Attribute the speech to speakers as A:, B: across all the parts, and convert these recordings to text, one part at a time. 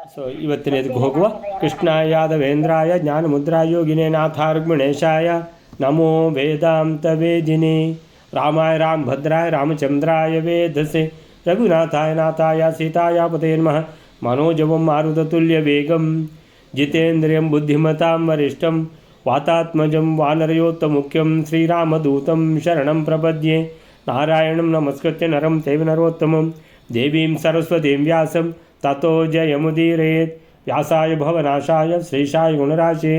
A: So ಇವತ್ತಿನ ಇದಕ್ಕೆ ಹೋಗುವ. ಕೃಷ್ಣಾಯ ವೇಂದ್ರಾಯ ಜ್ಞಾನಮುದ್ರಾಯ ಯೋಗಿನೇ ನಾಥಾರ್ಗುಣೇಶಾಯ ನಮೋ ವೇದಾಂತ ವೇದಿನಿ ರಾಮಾಯ ರಾಮಭದ್ರಾಯ ರಾಮಚಂದ್ರಾಯ ವೇದಸೆ ರಘುನಾಥಾಯ ನಾಥಾಯ ಸೀತಾಯ ಪತಯೇ ನಮಃ. ಮನೋಜವಂ ಮಾರುತತುಲ್ಯ ವೇಗಂ ಜಿತೇಂದ್ರಿಯಂ ಬುದ್ಧಿಮತಾಂ ವರಿಷ್ಠಂ ವಾತಾತ್ಮಜಂ ವಾನರಯೋತ್ತಮುಖ್ಯಂ ಶ್ರೀರಾಮದೂತಂ ಶರಣಂ ಪ್ರಪದ್ಯೆ. ನಾರಾಯಣಂ ನಮಸ್ಕೃತ್ಯ ನರಂ ಚೈವ ನರೋತ್ತಮಂ ದೇವೀಂ ಸರಸ್ವತೀಂ ವ್ಯಾಸಂ ತಥೋ ಜಯಮುದೀರೇತ್. ವ್ಯಾಸಾಯ ಭವನಾಶಾಯ ಶ್ರೀಶಾಯ ಗುಣರಾಶೇ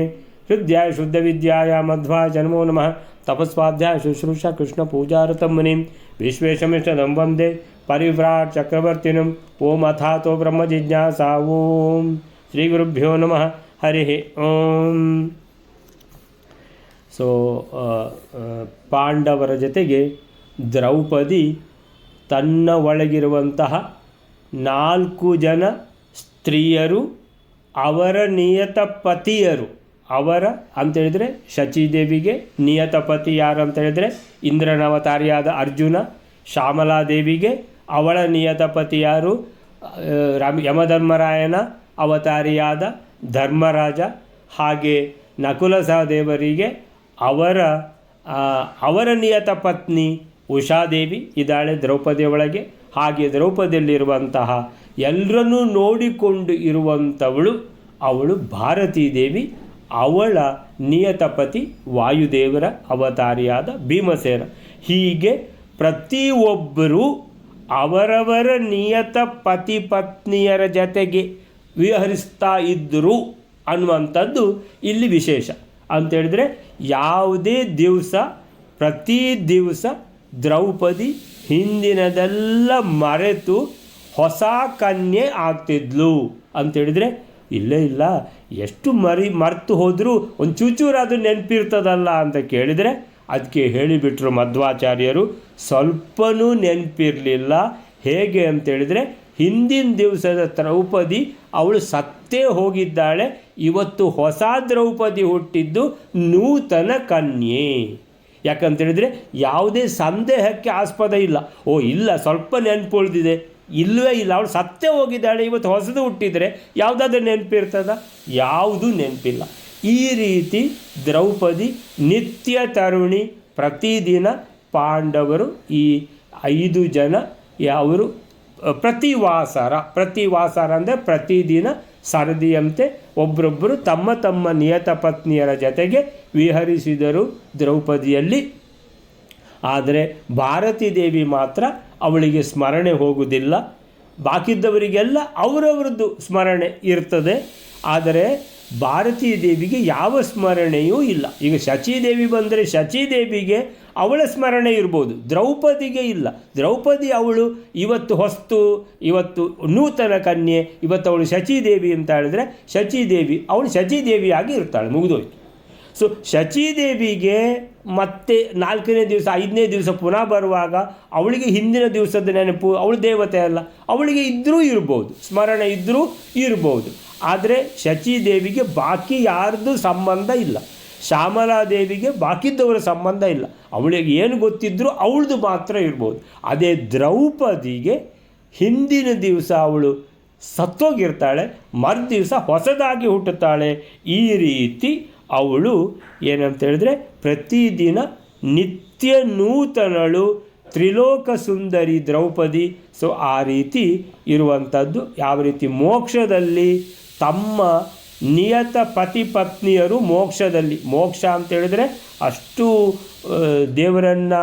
A: ಹೃದಯಾಯ ಶುದ್ಧವಿದ್ಯಾಯ ಮಧ್ವಾಯ ಜನ್ಮೋ ನಮಃ. ತಪಸ್ವಾಧ್ಯಾಯ ಶುಶ್ರೂಷಾ ಕೃಷ್ಣ ಪೂಜಾರತಂ ಮುನಿಂ ವಿಶ್ವೇಶಮಿಷ್ಟದಂ ವಂದೇ ಪರಿವ್ರಾಟ್ ಚಕ್ರವರ್ತಿನಂ. ಓಂ ಅಥಾತೋ ಬ್ರಹ್ಮ ಜಿಜ್ಞಾಸಾ. ಓಂ ಶ್ರೀ ಗುರುಭ್ಯೋ ನಮಃ. ಹರಿ ಓಂ. ಸೊ ಪಾಂಡವರ ಜೊತೆಗೆ ದ್ರೌಪದಿ ತನ್ನ ಒಳಗಿರುವಂತಹ 4 ಜನ ಸ್ತ್ರೀಯರು, ಅವರ ನಿಯತ ಪತಿಯರು, ಅವರ ಅಂತೇಳಿದರೆ ಶಚೀದೇವಿಗೆ ನಿಯತ ಪತಿ ಯಾರು ಅಂತೇಳಿದರೆ ಇಂದ್ರನ ಅವತಾರಿಯಾದ ಅರ್ಜುನ. ಶ್ಯಾಮಲಾದೇವಿಗೆ ಅವಳ ನಿಯತ ಪತಿ ಯಾರು? ಯಮಧರ್ಮರಾಯನ ಅವತಾರಿಯಾದ ಧರ್ಮರಾಜ. ಹಾಗೆ ನಕುಲ ಸಹದೇವರಿಗೆ ಅವರ ನಿಯತ ಪತ್ನಿ ಉಷಾದೇವಿ ಇದ್ದಾಳೆ ದ್ರೌಪದಿಯ ಒಳಗೆ. ಹಾಗೆ ದ್ರೌಪದಿಯಲ್ಲಿರುವಂತಹ ಎಲ್ಲರನ್ನೂ ನೋಡಿಕೊಂಡು ಇರುವಂಥವಳು ಅವಳು ಭಾರತೀ ದೇವಿ. ಅವಳ ನಿಯತಪತಿ ವಾಯುದೇವರ ಅವತಾರಿಯಾದ ಭೀಮಸೇನ. ಹೀಗೆ ಪ್ರತಿಯೊಬ್ಬರೂ ಅವರವರ ನಿಯತ ಪತಿ ಪತ್ನಿಯರ ಜೊತೆಗೆ ವಿಹರಿಸ್ತಾ ಇದ್ದರು ಅನ್ನುವಂಥದ್ದು ಇಲ್ಲಿ ವಿಶೇಷ. ಅಂತೇಳಿದರೆ ಯಾವುದೇ ದಿವಸ ಪ್ರತಿ ದಿವಸ ದ್ರೌಪದಿ ಹಿಂದಿನದೆಲ್ಲ ಮರೆತು ಹೊಸ ಕನ್ಯೆ ಆಗ್ತಿದ್ಲು ಅಂತೇಳಿದರೆ ಇಲ್ಲ ಎಷ್ಟು ಮರೆತು ಹೋದರೂ ಒಂದು ಚೂಚೂರಾದರೂ ನೆನಪಿರ್ತದಲ್ಲ ಅಂತ ಕೇಳಿದರೆ ಅದಕ್ಕೆ ಹೇಳಿಬಿಟ್ರು ಮಧ್ವಾಚಾರ್ಯರು, ಸ್ವಲ್ಪನೂ ನೆನಪಿರಲಿಲ್ಲ. ಹೇಗೆ ಅಂತೇಳಿದರೆ ಹಿಂದಿನ ದಿವಸದ ದ್ರೌಪದಿ ಅವಳು ಸತ್ತೇ ಹೋಗಿದ್ದಾಳೆ. ಇವತ್ತು ಹೊಸ ದ್ರೌಪದಿ ಹುಟ್ಟಿದ್ದು ನೂತನ ಕನ್ಯೆ. ಯಾಕಂತೇಳಿದರೆ ಯಾವುದೇ ಸಂದೇಹಕ್ಕೆ ಆಸ್ಪದ ಇಲ್ಲ. ಇಲ್ಲ ಸ್ವಲ್ಪ ನೆನಪು ಉಳಿದಿದೆ, ಇಲ್ಲವೇ ಇಲ್ಲ, ಅವಳು ಸತ್ತೇ ಹೋಗಿದ್ದಾಳೆ, ಇವತ್ತು ಹೊಸದು ಹುಟ್ಟಿದರೆ ಯಾವುದಾದ್ರೂ ನೆನಪಿರ್ತದ? ಯಾವುದೂ ನೆನಪಿಲ್ಲ. ಈ ರೀತಿ ದ್ರೌಪದಿ ನಿತ್ಯ ತರುಣಿ. ಪ್ರತಿದಿನ ಪಾಂಡವರು ಈ 5 ಜನ ಅವರು ಪ್ರತಿವಾಸರ ಅಂದರೆ ಪ್ರತಿದಿನ ಸರದಿಯಂತೆ ಒಬ್ಬರೊಬ್ಬರು ತಮ್ಮ ತಮ್ಮ ನಿಯತ ಪತ್ನಿಯರ ಜೊತೆಗೆ ವಿಹರಿಸಿದರು ದ್ರೌಪದಿಯಲ್ಲಿ. ಆದರೆ ಭಾರತೀ ದೇವಿ ಮಾತ್ರ ಅವಳಿಗೆ ಸ್ಮರಣೆ ಹೋಗುವುದಿಲ್ಲ. ಬಾಕಿದ್ದವರಿಗೆಲ್ಲ ಅವರವರದ್ದು ಸ್ಮರಣೆ ಇರ್ತದೆ. ಆದರೆ ಭಾರತೀ ದೇವಿಗೆ ಯಾವ ಸ್ಮರಣೆಯೂ ಇಲ್ಲ. ಈಗ ಶಚೀದೇವಿ ಬಂದರೆ ಶಚೀದೇವಿಗೆ ಅವಳ ಸ್ಮರಣೆ ಇರ್ಬೋದು, ದ್ರೌಪದಿಗೆ ಇಲ್ಲ. ದ್ರೌಪದಿ ಅವಳು ಇವತ್ತು ನೂತನ ಕನ್ಯೆ, ಇವತ್ತು ಅವಳು ಶಚೀದೇವಿ ಅಂತ ಹೇಳಿದ್ರೆ ಶಚೀದೇವಿ ಅವಳು ಶಚೀದೇವಿಯಾಗಿ ಇರ್ತಾಳೆ, ಮುಗಿದೋಯ್ತು. ಸೊ ಶಚೀದೇವಿಗೆ ಮತ್ತೆ 4ನೇ ದಿವಸ 5ನೇ ದಿವಸ ಪುನಃ ಬರುವಾಗ ಅವಳಿಗೆ ಹಿಂದಿನ ದಿವಸದ ನೆನಪು, ಅವಳು ದೇವತೆ ಅಲ್ಲ, ಅವಳಿಗೆ ಇದ್ದರೂ ಇರ್ಬೋದು, ಸ್ಮರಣೆ ಇದ್ದರೂ ಇರ್ಬೋದು. ಆದರೆ ಶಚೀದೇವಿಗೆ ಬಾಕಿ ಯಾರ್ದು ಸಂಬಂಧ ಇಲ್ಲ. ಶ್ಯಾಮಲಾದೇವಿಗೆ ಬಾಕಿದ್ದವರ ಸಂಬಂಧ ಇಲ್ಲ. ಅವಳಿಗೆ ಏನು ಗೊತ್ತಿದ್ದರೂ ಅವಳದು ಮಾತ್ರ ಇರ್ಬೋದು. ಅದೇ ದ್ರೌಪದಿಗೆ ಹಿಂದಿನ ದಿವಸ ಅವಳು ಸತ್ತೋಗಿರ್ತಾಳೆ, ಮರುದಿವಸ ಹೊಸದಾಗಿ ಹುಟ್ಟುತ್ತಾಳೆ. ಈ ರೀತಿ ಅವಳು ಏನಂತ ಹೇಳಿದ್ರೆ ಪ್ರತಿದಿನ ನಿತ್ಯ ನೂತನಳು, ತ್ರಿಲೋಕ ಸುಂದರಿ ದ್ರೌಪದಿ. ಸೊ ಆ ರೀತಿ ಇರುವಂಥದ್ದು. ಯಾವ ರೀತಿ ಮೋಕ್ಷದಲ್ಲಿ ತಮ್ಮ ನಿಯತ ಪತಿ ಪತ್ನಿಯರು ಮೋಕ್ಷದಲ್ಲಿ, ಮೋಕ್ಷ ಅಂತೇಳಿದರೆ ಅಷ್ಟು ದೇವರನ್ನು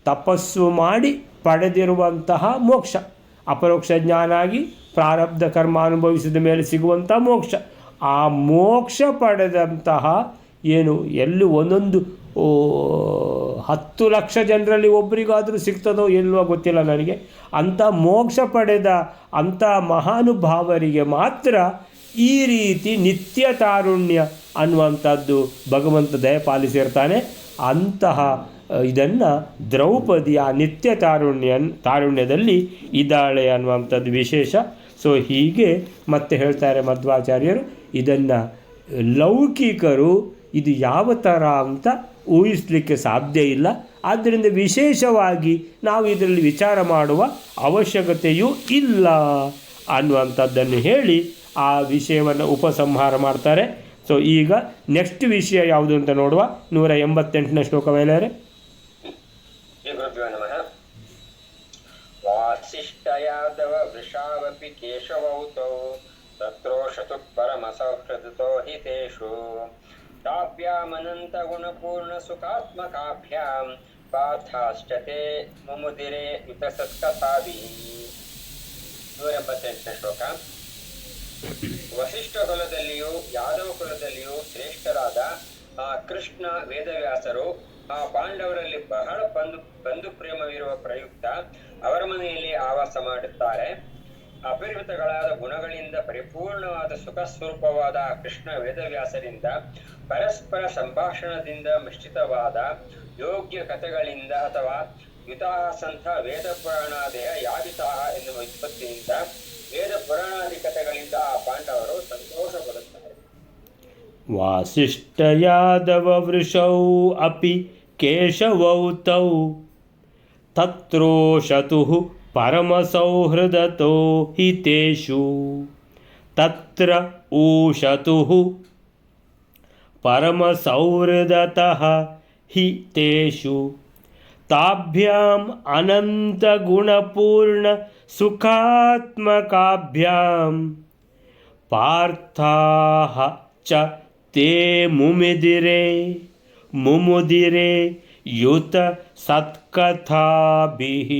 A: ತಪಸ್ಸು ಮಾಡಿ ಪಡೆದಿರುವಂತಹ ಮೋಕ್ಷ, ಅಪರೋಕ್ಷ ಜ್ಞಾನ ಆಗಿ ಪ್ರಾರಬ್ಧ ಕರ್ಮ ಅನುಭವಿಸಿದ ಮೇಲೆ ಸಿಗುವಂಥ ಮೋಕ್ಷ. ಆ ಮೋಕ್ಷ ಪಡೆದಂತಹ ಎಲ್ಲಿ ಒಂದೊಂದು 10 ಲಕ್ಷ ಜನರಲ್ಲಿ ಒಬ್ಬರಿಗಾದರೂ ಸಿಗ್ತದೋ ಎಲ್ಲೋ ಗೊತ್ತಿಲ್ಲ ನನಗೆ. ಅಂಥ ಮೋಕ್ಷ ಪಡೆದ ಅಂಥ ಮಹಾನುಭಾವರಿಗೆ ಮಾತ್ರ ಈ ರೀತಿ ನಿತ್ಯ ತಾರುಣ್ಯ ಅನ್ನುವಂಥದ್ದು ಭಗವಂತ ದಯಪಾಲಿಸಿರ್ತಾನೆ. ಅಂತಹ ಇದನ್ನು ದ್ರೌಪದಿ ಆ ನಿತ್ಯ ತಾರುಣ್ಯದಲ್ಲಿ ಇದ್ದಾಳೆ ಅನ್ನುವಂಥದ್ದು ವಿಶೇಷ. ಸೊ ಹೀಗೆ ಮತ್ತೆ ಹೇಳ್ತಾರೆ ಮಧ್ವಾಚಾರ್ಯರು, ಇದನ್ನು ಲೌಕಿಕರು ಇದು ಯಾವ ಥರ ಅಂತ ಊಹಿಸಲಿಕ್ಕೆ ಸಾಧ್ಯ ಇಲ್ಲ. ಆದ್ದರಿಂದ ವಿಶೇಷವಾಗಿ ನಾವು ಇದರಲ್ಲಿ ವಿಚಾರ ಮಾಡುವ ಅವಶ್ಯಕತೆಯೂ ಇಲ್ಲ ಅನ್ನುವಂಥದ್ದನ್ನು ಹೇಳಿ ಆ ವಿಷಯವನ್ನು ಉಪಸಂಹಾರ ಮಾಡ್ತಾರೆ. ಸೊ ಈಗ ನೆಕ್ಸ್ಟ್ ವಿಷಯ ಯಾವುದು ಅಂತ ನೋಡುವ. 188ನೇ ಶ್ಲೋಕ ಮೇಲೆ
B: ವಾಸಿಷ್ಠಯಾದವ ವೃಷಾವಪಿ ಕೇಶವೌತೌ ತತ್ರೋಷತು ಪರಮಸೌಹೃದತೋ ಹಿತೇಷು ತಾಭ್ಯಾಮನಂತ ಗುಣಪೂರ್ಣ ಸುಖಾತ್ಮಕಾಭ್ಯಾಂ ಪಾರ್ಥಾಶ್ಚತೆ ಮುಮುದಿರೆ ಯುತಸತ್ಕಥಾಭಿಃ. 188ನೇ ಶ್ಲೋಕ. ವಸಿಷ್ಠ ಕುಲದಲ್ಲಿಯೂ ಯಾದವ ಕುಲದಲ್ಲಿಯೂ ಶ್ರೇಷ್ಠರಾದ ಆ ಕೃಷ್ಣ ವೇದವ್ಯಾಸರು ಆ ಪಾಂಡವರಲ್ಲಿ ಬಹಳ ಬಂಧು ಪ್ರೇಮವಿರುವ ಪ್ರಯುಕ್ತ ಅವರ ಮನೆಯಲ್ಲಿ ಆವಾಸ ಮಾಡುತ್ತಾರೆ. ಅಪರಿಮಿತಗಳಾದ ಗುಣಗಳಿಂದ ಪರಿಪೂರ್ಣವಾದ ಸುಖ ಸ್ವರೂಪವಾದ ಕೃಷ್ಣ ವೇದವ್ಯಾಸರಿಂದ ಪರಸ್ಪರ ಸಂಭಾಷಣದಿಂದ ಮಿಶ್ರಿತವಾದ ಯೋಗ್ಯ ಕಥೆಗಳಿಂದ ಅಥವಾ ಯುತಾಸಂಥ ವೇದ ಪುರಾಣಾದಯ ಯಾದಿತಾಹ ಎನ್ನುವ ವ್ಯುತ್ಪತ್ತಿಯಿಂದ ವೇದ ಪುರಾಣಾದಿ ಕಥೆಗಳಿಂದ ಆ ಪಾಂಡವರು ಸಂತೋಷ ಪಡುತ್ತಾರೆ.
A: ವಾಸಿಷ್ಠ ಯಾದವ ವೃಷೌ ಅಪಿ ಕೇಶವೌ ತೌ ತತ್ರೋಷತುಃ ಪರಮಸೌಹೃದತೋ ಹಿತೇಷು ತತ್ರ ಊಷತುಃ ಪರಮಸೌಹೃದತಃ ಹಿತೇಷು ತಾಭ್ಯಾಂ ಅನಂತಗುಣಪೂರ್ಣ ಸುಖಾತ್ಮಕಾಭ್ಯಾಂ ಪಾರ್ಥಾಃ ಚ ತೇ ಮುಮುದಿರೆ ಯುತ ಸತ್ಕಥಾಭಿಃ.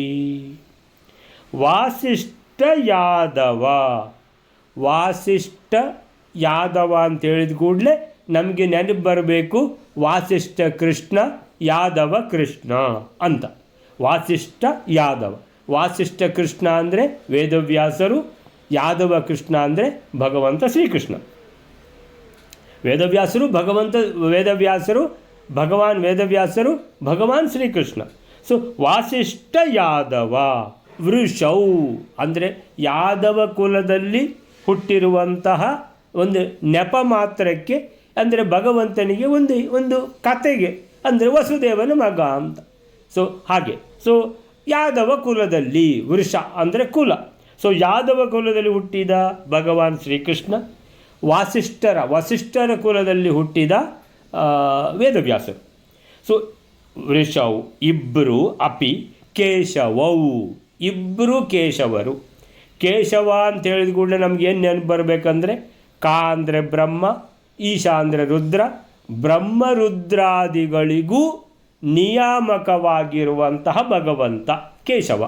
A: ವಾಸಿಷ್ಠ ಯಾದವ ಅಂತ ಹೇಳಿದ ಕೂಡಲೇ ನಮಗೆ ನೆನಪು ಬರಬೇಕು ವಾಸಿಷ್ಠ ಕೃಷ್ಣ, ಯಾದವ ಕೃಷ್ಣ ಅಂತ. ವಾಸಿಷ್ಠ ಕೃಷ್ಣ ಅಂದರೆ ವೇದವ್ಯಾಸರು, ಯಾದವ ಕೃಷ್ಣ ಅಂದರೆ ಭಗವಂತ ಶ್ರೀಕೃಷ್ಣ. ಭಗವಾನ್ ಶ್ರೀಕೃಷ್ಣ. ಸೊ ವಾಸಿಷ್ಠ ಯಾದವ ವೃಷೌ ಅಂದರೆ ಯಾದವ ಕುಲದಲ್ಲಿ ಹುಟ್ಟಿರುವಂತಹ ಒಂದು ನೆಪ ಮಾತ್ರಕ್ಕೆ, ಅಂದರೆ ಭಗವಂತನಿಗೆ ಒಂದು ಕತೆಗೆ, ಅಂದರೆ ವಸುದೇವನ ಮಗ ಅಂತ. ಸೊ ಹಾಗೆ. ಸೊ ಯಾದವ ಕುಲದಲ್ಲಿ ವೃಷ ಅಂದರೆ ಕುಲ. ಸೊ ಯಾದವ ಕುಲದಲ್ಲಿ ಹುಟ್ಟಿದ ಭಗವಾನ್ ಶ್ರೀಕೃಷ್ಣ, ವಸಿಷ್ಠರ ಕುಲದಲ್ಲಿ ಹುಟ್ಟಿದ ವೇದವ್ಯಾಸರು. ಸೊ ವೃಷೌ ಇಬ್ಬರು, ಅಪಿ ಕೇಶವೌ ಇಬ್ಬರು ಕೇಶವರು. ಕೇಶವ ಅಂತ ಹೇಳಿದ ಕೂಡಲೇ ನಮಗೇನು ನೆನಪು ಬರಬೇಕಂದ್ರೆ ಕಾ ಅಂದರೆ ಬ್ರಹ್ಮ, ಈಶ ಅಂದರೆ ರುದ್ರ, ಬ್ರಹ್ಮರುದ್ರಾದಿಗಳಿಗೂ ನಿಯಾಮಕವಾಗಿರುವಂತಹ ಭಗವಂತ ಕೇಶವ.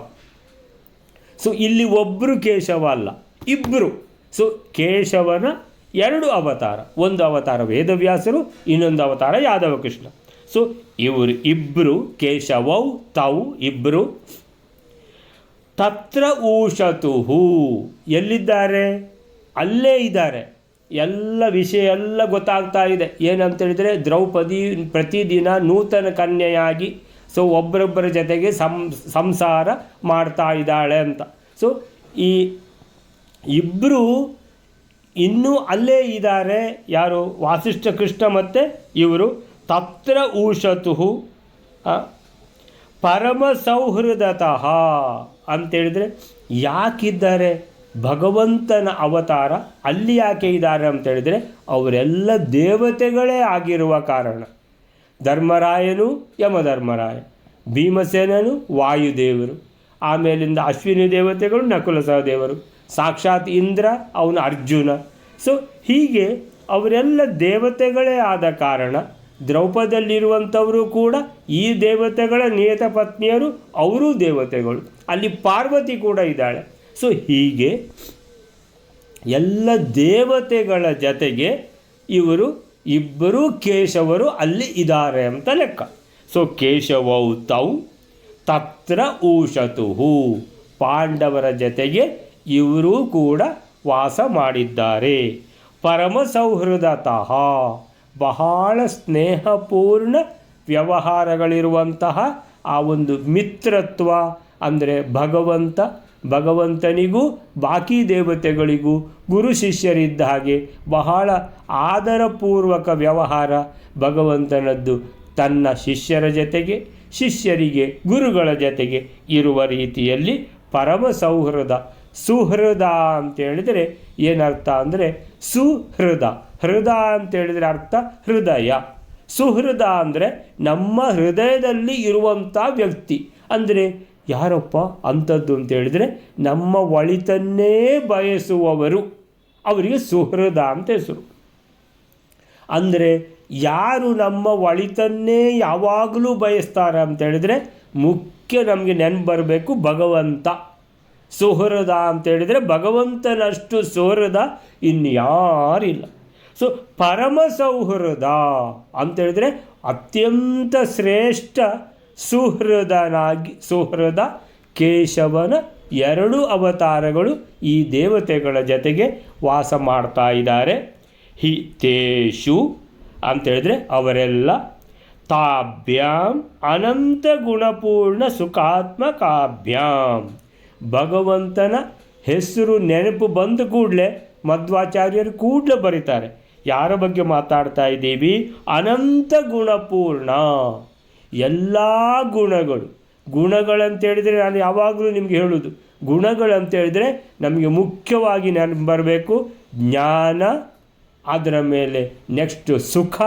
A: ಸೊ ಇಲ್ಲಿ ಒಬ್ಬರು ಕೇಶವ ಅಲ್ಲ, ಇಬ್ಬರು. ಸೊ ಕೇಶವನ ಎರಡು ಅವತಾರ, ಒಂದು ಅವತಾರ ವೇದವ್ಯಾಸರು, ಇನ್ನೊಂದು ಅವತಾರ ಯಾದವ ಕೃಷ್ಣ. ಸೊ ಇವರು ಇಬ್ಬರು ಕೇಶವೌ ತೌ ಇಬ್ಬರು. ತತ್ರ ಊಷತುಹು ಎಲ್ಲಿದ್ದಾರೆ? ಅಲ್ಲೇ ಇದ್ದಾರೆ. ಎಲ್ಲ ವಿಷಯ ಎಲ್ಲ ಗೊತ್ತಾಗ್ತಾ ಇದೆ. ಏನಂತೇಳಿದರೆ ದ್ರೌಪದಿ ಪ್ರತಿದಿನ ನೂತನ ಕನ್ಯೆಯಾಗಿ ಸೊ ಒಬ್ಬರೊಬ್ಬರ ಜೊತೆಗೆ ಸಂಸಾರ ಮಾಡ್ತಾ ಇದ್ದಾಳೆ ಅಂತ. ಸೊ ಈ ಇಬ್ಬರು ಇನ್ನೂ ಅಲ್ಲೇ ಇದ್ದಾರೆ. ಯಾರು? ವಾಸಿಷ್ಠ ಕೃಷ್ಣ ಮತ್ತು ಇವರು. ತತ್ರ ಊಷತುಹು ಪರಮ ಸೌಹೃದತಃ ಅಂತೇಳಿದರೆ ಯಾಕಿದ್ದಾರೆ? ಭಗವಂತನ ಅವತಾರ ಅಲ್ಲಿ ಯಾಕೆ ಇದ್ದಾರೆ ಅಂತೇಳಿದರೆ ಅವರೆಲ್ಲ ದೇವತೆಗಳೇ ಆಗಿರುವ ಕಾರಣ. ಧರ್ಮರಾಯನು ಯಮಧರ್ಮರಾಯ, ಭೀಮಸೇನನು ವಾಯುದೇವರು, ಆಮೇಲಿಂದ ಅಶ್ವಿನಿ ದೇವತೆಗಳು ನಕುಲ ಸಹದೇವರು, ಸಾಕ್ಷಾತ್ ಇಂದ್ರ ಅವನು ಅರ್ಜುನ. ಸೊ ಹೀಗೆ ಅವರೆಲ್ಲ ದೇವತೆಗಳೇ ಆದ ಕಾರಣ ದ್ರೌಪದಿಯಲ್ಲಿರುವಂಥವರು ಕೂಡ ಈ ದೇವತೆಗಳ ನಿಯತ ಪತ್ನಿಯರು, ಅವರೂ ದೇವತೆಗಳು. ಅಲ್ಲಿ ಪಾರ್ವತಿ ಕೂಡ ಇದ್ದಾಳೆ. ಸೊ ಹೀಗೆ ಎಲ್ಲ ದೇವತೆಗಳ ಜೊತೆಗೆ ಇವರು ಇಬ್ಬರೂ ಕೇಶವರು ಅಲ್ಲಿ ಇದ್ದಾರೆ ಅಂತ ಲೆಕ್ಕ. ಸೊ ಕೇಶವೌ ತೌ ತತ್ರ ಊಷತುಹು ಪಾಂಡವರ ಜೊತೆಗೆ ಇವರೂ ಕೂಡ ವಾಸ ಮಾಡಿದ್ದಾರೆ. ಪರಮ ಸೌಹೃದತಃ ಬಹಳ ಸ್ನೇಹಪೂರ್ಣ ವ್ಯವಹಾರಗಳಿರುವಂತಹ ಆ ಒಂದು ಮಿತ್ರತ್ವ, ಅಂದರೆ ಭಗವಂತನಿಗೂ ಬಾಕಿ ದೇವತೆಗಳಿಗೂ ಗುರು ಶಿಷ್ಯರಿದ್ದ ಹಾಗೆ ಬಹಳ ಆದರಪೂರ್ವಕ ವ್ಯವಹಾರ ಭಗವಂತನದ್ದು ತನ್ನ ಶಿಷ್ಯರ ಜೊತೆಗೆ, ಶಿಷ್ಯರಿಗೆ ಗುರುಗಳ ಜೊತೆಗೆ ಇರುವ ರೀತಿಯಲ್ಲಿ ಪರಮ ಸೌಹೃದ ಸುಹೃದ ಅಂತೇಳಿದರೆ ಏನರ್ಥ ಅಂದರೆ ಸುಹೃದ. ಹೃದ ಅಂತೇಳಿದರೆ ಅರ್ಥ ಹೃದಯ. ಸುಹೃದ ಅಂದರೆ ನಮ್ಮ ಹೃದಯದಲ್ಲಿ ಇರುವಂಥ ವ್ಯಕ್ತಿ. ಅಂದರೆ ಯಾರಪ್ಪ ಅಂಥದ್ದು ಅಂತೇಳಿದರೆ ನಮ್ಮ ಒಳಿತನ್ನೇ ಬಯಸುವವರು, ಅವರಿಗೆ ಸುಹೃದ ಅಂತ ಹೆಸರು. ಅಂದರೆ ಯಾರು ನಮ್ಮ ಒಳಿತನ್ನೇ ಯಾವಾಗಲೂ ಬಯಸ್ತಾರೆ ಅಂತೇಳಿದರೆ ಮುಖ್ಯ ನಮಗೆ ನೆನಪು ಬರಬೇಕು ಭಗವಂತ. ಸುಹೃದ ಅಂತೇಳಿದರೆ ಭಗವಂತನಷ್ಟು ಸುಹೃದ ಇನ್ಯಾರಿಲ್ಲ. ಸೊ ಪರಮ ಸೌಹೃದ ಅಂತೇಳಿದರೆ ಅತ್ಯಂತ ಶ್ರೇಷ್ಠ ಸುಹೃದ ಕೇಶವನ 2 ಅವತಾರಗಳು ಈ ದೇವತೆಗಳ ಜೊತೆಗೆ ವಾಸ ಮಾಡ್ತಾ ಇದ್ದಾರೆ. ಹಿ ತೇಷು ಅಂತೇಳಿದರೆ ಅವರೆಲ್ಲ ತಾಭ್ಯಾಂ ಅನಂತ ಗುಣಪೂರ್ಣ ಸುಖಾತ್ಮಕಾಭ್ಯಾಂ. ಭಗವಂತನ ಹೆಸರು ನೆನಪು ಬಂದ ಕೂಡಲೇ ಮಧ್ವಾಚಾರ್ಯರು ಕೂಡಲೇ ಬರೀತಾರೆ, ಯಾರ ಬಗ್ಗೆ ಮಾತಾಡ್ತಾ ಇದ್ದೀವಿ? ಅನಂತ ಗುಣಪೂರ್ಣ. ಎಲ್ಲ ಗುಣಗಳಂತೇಳಿದರೆ ನಾನು ಯಾವಾಗಲೂ ನಿಮಗೆ ಹೇಳೋದು, ಗುಣಗಳಂತೇಳಿದರೆ ನಮಗೆ ಮುಖ್ಯವಾಗಿ ನೆನಪು ಬರಬೇಕು ಜ್ಞಾನ, ಅದರ ಮೇಲೆ ನೆಕ್ಸ್ಟ್ ಸುಖ,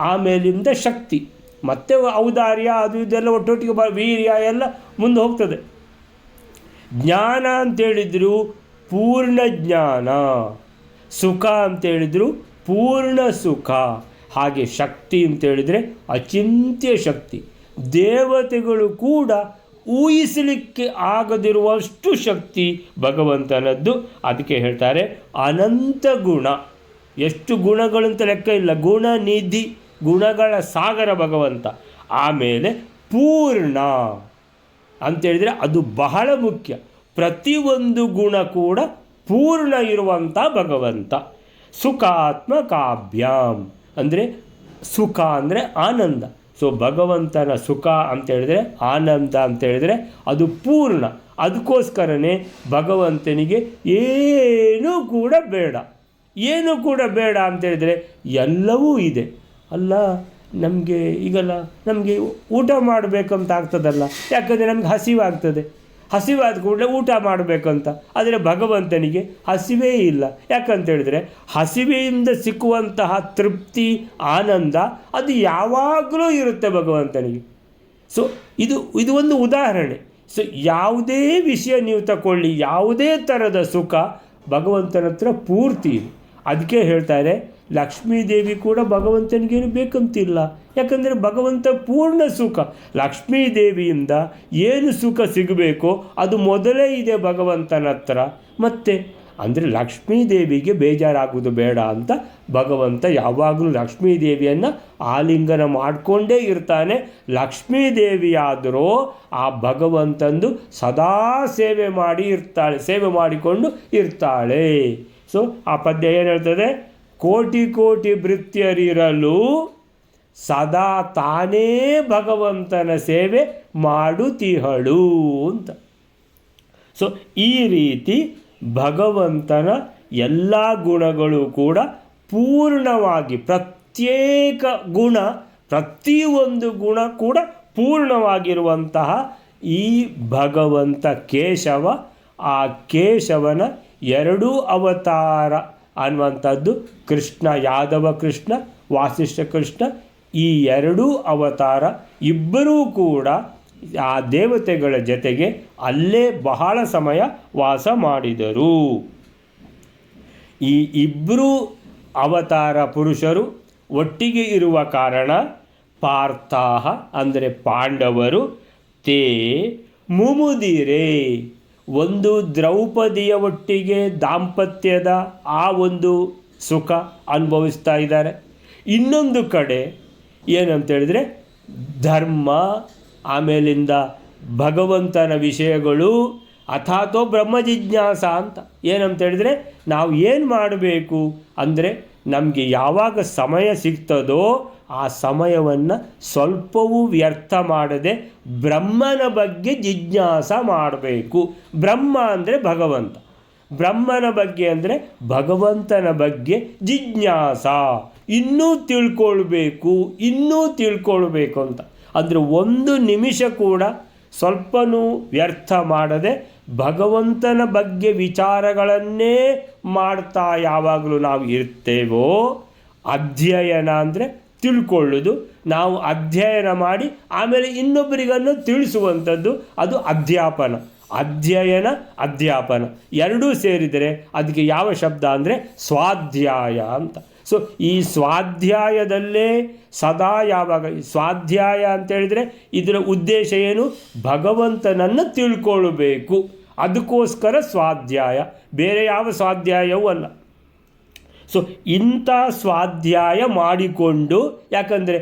A: ಆಮೇಲಿಂದ ಶಕ್ತಿ, ಮತ್ತು ಔದಾರ್ಯ, ಅದು ಇದೆಲ್ಲ ಒಟ್ಟೊಟ್ಟಿಗೆ ವೀರ್ಯ ಎಲ್ಲ ಮುಂದೆ ಹೋಗ್ತದೆ. ಜ್ಞಾನ ಅಂತೇಳಿದ್ರು ಪೂರ್ಣ ಜ್ಞಾನ, ಸುಖ ಅಂತೇಳಿದ್ರು ಪೂರ್ಣ ಸುಖ, ಹಾಗೆ ಶಕ್ತಿ ಅಂತೇಳಿದರೆ ಅಚಿಂತ್ಯ ಶಕ್ತಿ. ದೇವತೆಗಳು ಕೂಡ ಊಹಿಸಲಿಕ್ಕೆ ಆಗದಿರುವಷ್ಟು ಶಕ್ತಿ ಭಗವಂತನದ್ದು. ಅದಕ್ಕೆ ಹೇಳ್ತಾರೆ ಅನಂತ ಗುಣ. ಎಷ್ಟು ಗುಣಗಳಂತ ಲೆಕ್ಕ ಇಲ್ಲ, ಗುಣ ನಿಧಿ, ಗುಣಗಳ ಸಾಗರ ಭಗವಂತ. ಆಮೇಲೆ ಪೂರ್ಣ ಅಂತೇಳಿದರೆ ಅದು ಬಹಳ ಮುಖ್ಯ. ಪ್ರತಿಯೊಂದು ಗುಣ ಕೂಡ ಪೂರ್ಣ ಇರುವಂಥ ಭಗವಂತ. ಸುಖಾತ್ಮಕಾಭ್ಯಾಂ ಅಂದರೆ ಸುಖ ಅಂದರೆ ಆನಂದ. ಸೊ ಭಗವಂತನ ಸುಖ ಅಂತೇಳಿದರೆ ಆನಂದ ಅಂತೇಳಿದರೆ ಅದು ಪೂರ್ಣ. ಅದಕ್ಕೋಸ್ಕರನೇ ಭಗವಂತನಿಗೆ ಏನೂ ಕೂಡ ಬೇಡ ಅಂತೇಳಿದರೆ ಎಲ್ಲವೂ ಇದೆ. ಅಲ್ಲ ನಮಗೆ ಈಗಲ್ಲ ನಮಗೆ ಊಟ ಮಾಡಬೇಕಂತ ಆಗ್ತದಲ್ಲ, ಯಾಕಂದರೆ ನಮಗೆ ಹಸಿವಾದ ಕೂಡಲೇ ಊಟ ಮಾಡಬೇಕಂತ. ಆದರೆ ಭಗವಂತನಿಗೆ ಹಸಿವೇ ಇಲ್ಲ. ಯಾಕಂತೇಳಿದರೆ ಹಸಿವೆಯಿಂದ ಸಿಕ್ಕುವಂತಹ ತೃಪ್ತಿ, ಆನಂದ ಅದು ಯಾವಾಗಲೂ ಇರುತ್ತೆ ಭಗವಂತನಿಗೆ. ಸೊ ಇದು ಒಂದು ಉದಾಹರಣೆ. ಸೊ ಯಾವುದೇ ವಿಷಯ ನೀವು ತಗೊಳ್ಳಿ, ಯಾವುದೇ ಥರದ ಸುಖ ಭಗವಂತನ ಹತ್ರ ಪೂರ್ತಿ ಇದೆ. ಅದಕ್ಕೆ ಹೇಳ್ತಾರೆ ಲಕ್ಷ್ಮೀದೇವಿ ಕೂಡ ಭಗವಂತನಿಗೇನು ಬೇಕಂತಿಲ್ಲ, ಯಾಕಂದರೆ ಭಗವಂತ ಪೂರ್ಣ ಸುಖ. ಲಕ್ಷ್ಮೀದೇವಿಯಿಂದ ಏನು ಸುಖ ಸಿಗಬೇಕೋ ಅದು ಮೊದಲೇ ಇದೆ ಭಗವಂತನ ಹತ್ರ. ಮತ್ತು ಅಂದರೆ ಲಕ್ಷ್ಮೀದೇವಿಗೆ ಬೇಜಾರಾಗೋದು ಬೇಡ ಅಂತ ಭಗವಂತ ಯಾವಾಗಲೂ ಲಕ್ಷ್ಮೀದೇವಿಯನ್ನು ಆಲಿಂಗನ ಮಾಡಿಕೊಂಡೇ ಇರ್ತಾನೆ. ಲಕ್ಷ್ಮೀದೇವಿಯಾದರೂ ಆ ಭಗವಂತಂದು ಸದಾ ಸೇವೆ ಮಾಡಿಕೊಂಡು ಇರ್ತಾಳೆ. ಸೊ ಆ ಪದ್ಯ ಏನು ಹೇಳ್ತದೆ? ಕೋಟಿ ಕೋಟಿ ಭೃತ್ಯರಿರಲು ಸದಾ ತಾನೇ ಭಗವಂತನ ಸೇವೆ ಮಾಡುತ್ತಿಹಳು ಅಂತ. ಸೊ ಈ ರೀತಿ ಭಗವಂತನ ಎಲ್ಲ ಗುಣಗಳು ಕೂಡ ಪೂರ್ಣವಾಗಿ, ಪ್ರತ್ಯೇಕ ಗುಣ, ಪ್ರತಿಯೊಂದು ಗುಣ ಕೂಡ ಪೂರ್ಣವಾಗಿರುವಂತಹ ಈ ಭಗವಂತ ಕೇಶವ, ಆ ಕೇಶವನ 2 ಅವತಾರ ಅನ್ನುವಂಥದ್ದು ಕೃಷ್ಣ, ಯಾದವ ಕೃಷ್ಣ, ವಾಸಿಷ್ಠ ಕೃಷ್ಣ, ಈ 2 ಅವತಾರ ಇಬ್ಬರೂ ಕೂಡ ಆ ದೇವತೆಗಳ ಜೊತೆಗೆ ಅಲ್ಲೇ ಬಹಳ ಸಮಯ ವಾಸ ಮಾಡಿದರು. ಈ ಇಬ್ಬರು ಅವತಾರ ಪುರುಷರು ಒಟ್ಟಿಗೆ ಇರುವ ಕಾರಣ ಪಾರ್ಥಾಹ ಅಂದರೆ ಪಾಂಡವರು ತೇ ಮುಮುದಿರೆ, ಒಂದು ದ್ರೌಪದಿಯ ಒಟ್ಟಿಗೆ ದಾಂಪತ್ಯದ ಆ ಒಂದು ಸುಖ ಅನುಭವಿಸ್ತಾ ಇದ್ದಾರೆ. ಇನ್ನೊಂದು ಕಡೆ ಏನಂತೇಳಿದರೆ ಧರ್ಮ, ಆಮೇಲಿಂದ ಭಗವಂತನ ವಿಷಯಗಳು, ಅಥಾತೋ ಬ್ರಹ್ಮ ಜಿಜ್ಞಾಸ ಅಂತ. ಏನಂತೇಳಿದರೆ ನಾವು ಏನು ಮಾಡಬೇಕು ಅಂದರೆ ನಮಗೆ ಯಾವಾಗ ಸಮಯ ಸಿಗ್ತದೋ ಆ ಸಮಯವನ್ನು ಸ್ವಲ್ಪವೂ ವ್ಯರ್ಥ ಮಾಡದೆ ಬ್ರಹ್ಮನ ಬಗ್ಗೆ ಜಿಜ್ಞಾಸ ಮಾಡಬೇಕು. ಬ್ರಹ್ಮ ಅಂದರೆ ಭಗವಂತ, ಬ್ರಹ್ಮನ ಬಗ್ಗೆ ಅಂದರೆ ಭಗವಂತನ ಬಗ್ಗೆ ಜಿಜ್ಞಾಸ, ಇನ್ನೂ ತಿಳ್ಕೊಳ್ಬೇಕು ಅಂತ. ಅಂದರೆ ಒಂದು ನಿಮಿಷ ಕೂಡ ಸ್ವಲ್ಪನೂ ವ್ಯರ್ಥ ಮಾಡದೆ ಭಗವಂತನ ಬಗ್ಗೆ ವಿಚಾರಗಳನ್ನೇ ಮಾಡ್ತಾ ಯಾವಾಗಲೂ ನಾವು ಇರ್ತೇವೋ, ಅಧ್ಯಯನ ಅಂದರೆ ತಿಳ್ಕೊಳ್ಳೋದು, ನಾವು ಅಧ್ಯಯನ ಮಾಡಿ ಆಮೇಲೆ ಇನ್ನೊಬ್ಬರಿಗನ್ನು ತಿಳಿಸುವಂಥದ್ದು, ಅದು ಅಧ್ಯಾಪನ. ಅಧ್ಯಯನ ಅಧ್ಯಾಪನ ಎರಡೂ ಸೇರಿದರೆ ಅದಕ್ಕೆ ಯಾವ ಶಬ್ದ ಅಂದರೆ ಸ್ವಾಧ್ಯಾಯ ಅಂತ. ಸೊ ಈ ಸ್ವಾಧ್ಯಾಯದಲ್ಲೇ ಸದಾ ಯಾವಾಗ ಸ್ವಾಧ್ಯಾಯ ಅಂತೇಳಿದರೆ ಇದರ ಉದ್ದೇಶ ಏನು? ಭಗವಂತನನ್ನು ತಿಳ್ಕೊಳ್ಬೇಕು, ಅದಕ್ಕೋಸ್ಕರ ಸ್ವಾಧ್ಯಾಯ, ಬೇರೆ ಯಾವ ಸ್ವಾಧ್ಯಾಯವೂ ಅಲ್ಲ. ಸೊ ಇಂಥ ಸ್ವಾಧ್ಯಾಯ ಮಾಡಿಕೊಂಡು, ಯಾಕಂದರೆ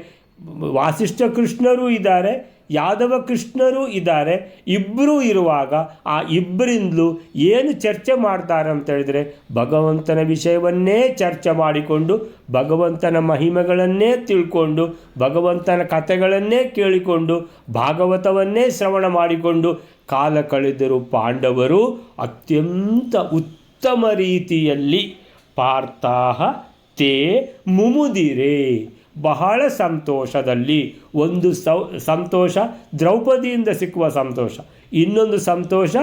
A: ವಾಸಿಷ್ಠ ಕೃಷ್ಣರೂ ಇದ್ದಾರೆ, ಯಾದವ ಕೃಷ್ಣರೂ ಇದ್ದಾರೆ, ಇಬ್ಬರೂ ಇರುವಾಗ ಆ ಇಬ್ಬರಿಂದಲೂ ಏನು ಚರ್ಚೆ ಮಾಡ್ತಾರೆ ಅಂತ ಹೇಳಿದರೆ ಭಗವಂತನ ವಿಷಯವನ್ನೇ ಚರ್ಚೆ ಮಾಡಿಕೊಂಡು, ಭಗವಂತನ ಮಹಿಮೆಗಳನ್ನೇ ತಿಳ್ಕೊಂಡು, ಭಗವಂತನ ಕಥೆಗಳನ್ನೇ ಕೇಳಿಕೊಂಡು, ಭಾಗವತವನ್ನೇ ಶ್ರವಣ ಮಾಡಿಕೊಂಡು ಕಾಲ ಕಳೆದರು ಪಾಂಡವರು ಅತ್ಯಂತ ಉತ್ತಮ ರೀತಿಯಲ್ಲಿ. ಪಾರ್ಥಾಹ ತೇ ಮುಮುದಿರೆ, ಬಹಳ ಸಂತೋಷದಲ್ಲಿ. ಒಂದು ಸಂತೋಷ ದ್ರೌಪದಿಯಿಂದ ಸಿಕ್ಕುವ ಸಂತೋಷ, ಇನ್ನೊಂದು ಸಂತೋಷ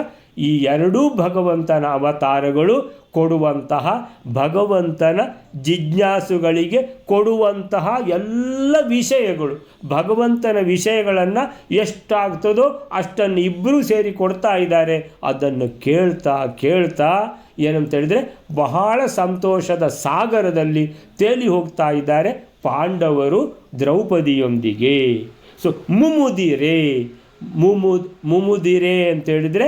A: ಈ ಎರಡೂ ಭಗವಂತನ ಅವತಾರಗಳು ಕೊಡುವಂತಹ, ಭಗವಂತನ ಜಿಜ್ಞಾಸುಗಳಿಗೆ ಕೊಡುವಂತಹ ಎಲ್ಲ ವಿಷಯಗಳು, ಭಗವಂತನ ವಿಷಯಗಳನ್ನು ಎಷ್ಟಾಗ್ತದೋ ಅಷ್ಟನ್ನು ಇಬ್ಬರೂ ಸೇರಿ ಕೊಡ್ತಾ ಇದ್ದಾರೆ. ಅದನ್ನು ಕೇಳ್ತಾ ಕೇಳ್ತಾ ಏನಂತ ಹೇಳಿದರೆ ಬಹಳ ಸಂತೋಷದ ಸಾಗರದಲ್ಲಿ ತೇಲಿ ಹೋಗ್ತಾ ಇದ್ದಾರೆ ಪಾಂಡವರು ದ್ರೌಪದಿಯೊಂದಿಗೆ. ಸೊ ಮುಮುದಿರೆ, ಮುಮುದಿರೆ ಅಂತ ಹೇಳಿದರೆ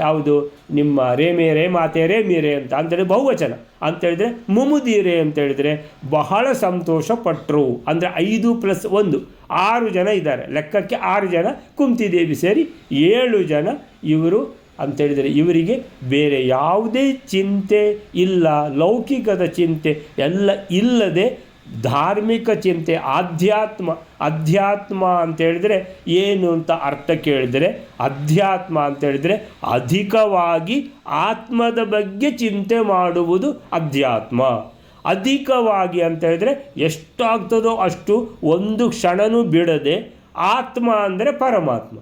A: ಯಾವುದು? ನಿಮ್ಮ ರೇಮೆ ರೇ ಮಾತೆ ರೇ ಮೀರೆ ಅಂತ ಅಂತೇಳಿ ಬಹುವಚನ. ಅಂತೇಳಿದರೆ ಮುಮುದಿರೆ ಅಂತೇಳಿದರೆ ಬಹಳ ಸಂತೋಷಪಟ್ಟರು. ಅಂದರೆ 5+1 6 ಜನ ಇದ್ದಾರೆ, ಲೆಕ್ಕಕ್ಕೆ 6 ಜನ, ಕುಂತಿದೇವಿ ಸೇರಿ 7 ಜನ ಇವರು ಅಂತೇಳಿದರೆ ಇವರಿಗೆ ಬೇರೆ ಯಾವುದೇ ಚಿಂತೆ ಇಲ್ಲ, ಲೌಕಿಕದ ಚಿಂತೆ ಎಲ್ಲ ಇಲ್ಲದೆ ಧಾರ್ಮಿಕ ಚಿಂತೆ, ಅಧ್ಯಾತ್ಮ ಅಂತೇಳಿದರೆ ಏನು ಅಂತ ಅರ್ಥ ಕೇಳಿದರೆ, ಅಧ್ಯಾತ್ಮ ಅಂತೇಳಿದರೆ ಅಧಿಕವಾಗಿ ಆತ್ಮದ ಬಗ್ಗೆ ಚಿಂತೆ ಮಾಡುವುದು ಅಧ್ಯಾತ್ಮ. ಅಧಿಕವಾಗಿ ಅಂತೇಳಿದರೆ ಎಷ್ಟಾಗ್ತದೋ ಅಷ್ಟು ಒಂದು ಕ್ಷಣನೂ ಬಿಡದೆ. ಆತ್ಮ ಅಂದರೆ ಪರಮಾತ್ಮ,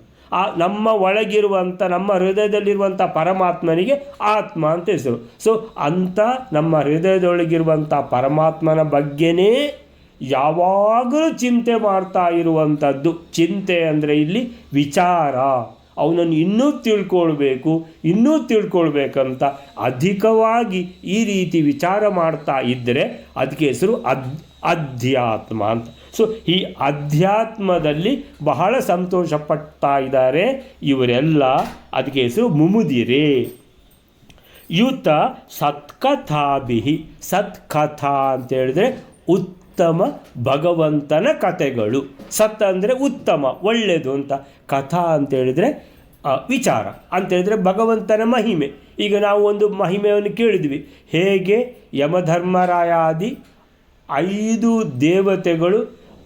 A: ನಮ್ಮ ಒಳಗಿರುವಂಥ, ನಮ್ಮ ಹೃದಯದಲ್ಲಿರುವಂಥ ಪರಮಾತ್ಮನಿಗೆ ಆತ್ಮ ಅಂತ ಹೆಸರು. ಸೊ ಅಂಥ ನಮ್ಮ ಹೃದಯದೊಳಗಿರುವಂಥ ಪರಮಾತ್ಮನ ಬಗ್ಗೆನೇ ಯಾವಾಗಲೂ ಚಿಂತೆ ಮಾಡ್ತಾ ಇರುವಂಥದ್ದು. ಚಿಂತೆ ಅಂದರೆ ಇಲ್ಲಿ ವಿಚಾರ, ಅವನನ್ನು ಇನ್ನೂ ತಿಳ್ಕೊಳ್ಬೇಕಂತ ಅಧಿಕವಾಗಿ ಈ ರೀತಿ ವಿಚಾರ ಮಾಡ್ತಾ ಇದ್ದರೆ ಅದಕ್ಕೆ ಹೆಸರು ಅಧ್ಯಾತ್ಮ ಅಂತ. ಸೊ ಈ ಅಧ್ಯಾತ್ಮದಲ್ಲಿ ಬಹಳ ಸಂತೋಷಪಡ್ತಾ ಇದ್ದಾರೆ ಇವರೆಲ್ಲ, ಅದಕ್ಕೆ ಹೆಸರು ಮುಮುದಿರೆ. ಯುತ ಸತ್ಕಥಾಭಿಹಿ, ಸತ್ಕಥಾ ಅಂತ ಹೇಳಿದ್ರೆ ಉತ್ತಮ ಭಗವಂತನ ಕಥೆಗಳು. ಸತ್ ಅಂದರೆ ಉತ್ತಮ, ಒಳ್ಳೆಯದು ಅಂತ. ಕಥಾ ಅಂತೇಳಿದರೆ ವಿಚಾರ ಅಂತೇಳಿದರೆ ಭಗವಂತನ ಮಹಿಮೆ. ಈಗ ನಾವು ಒಂದು ಮಹಿಮೆಯನ್ನು ಕೇಳಿದ್ವಿ, ಹೇಗೆ ಯಮಧರ್ಮರಾಯಾದಿ 5 ದೇವತೆಗಳು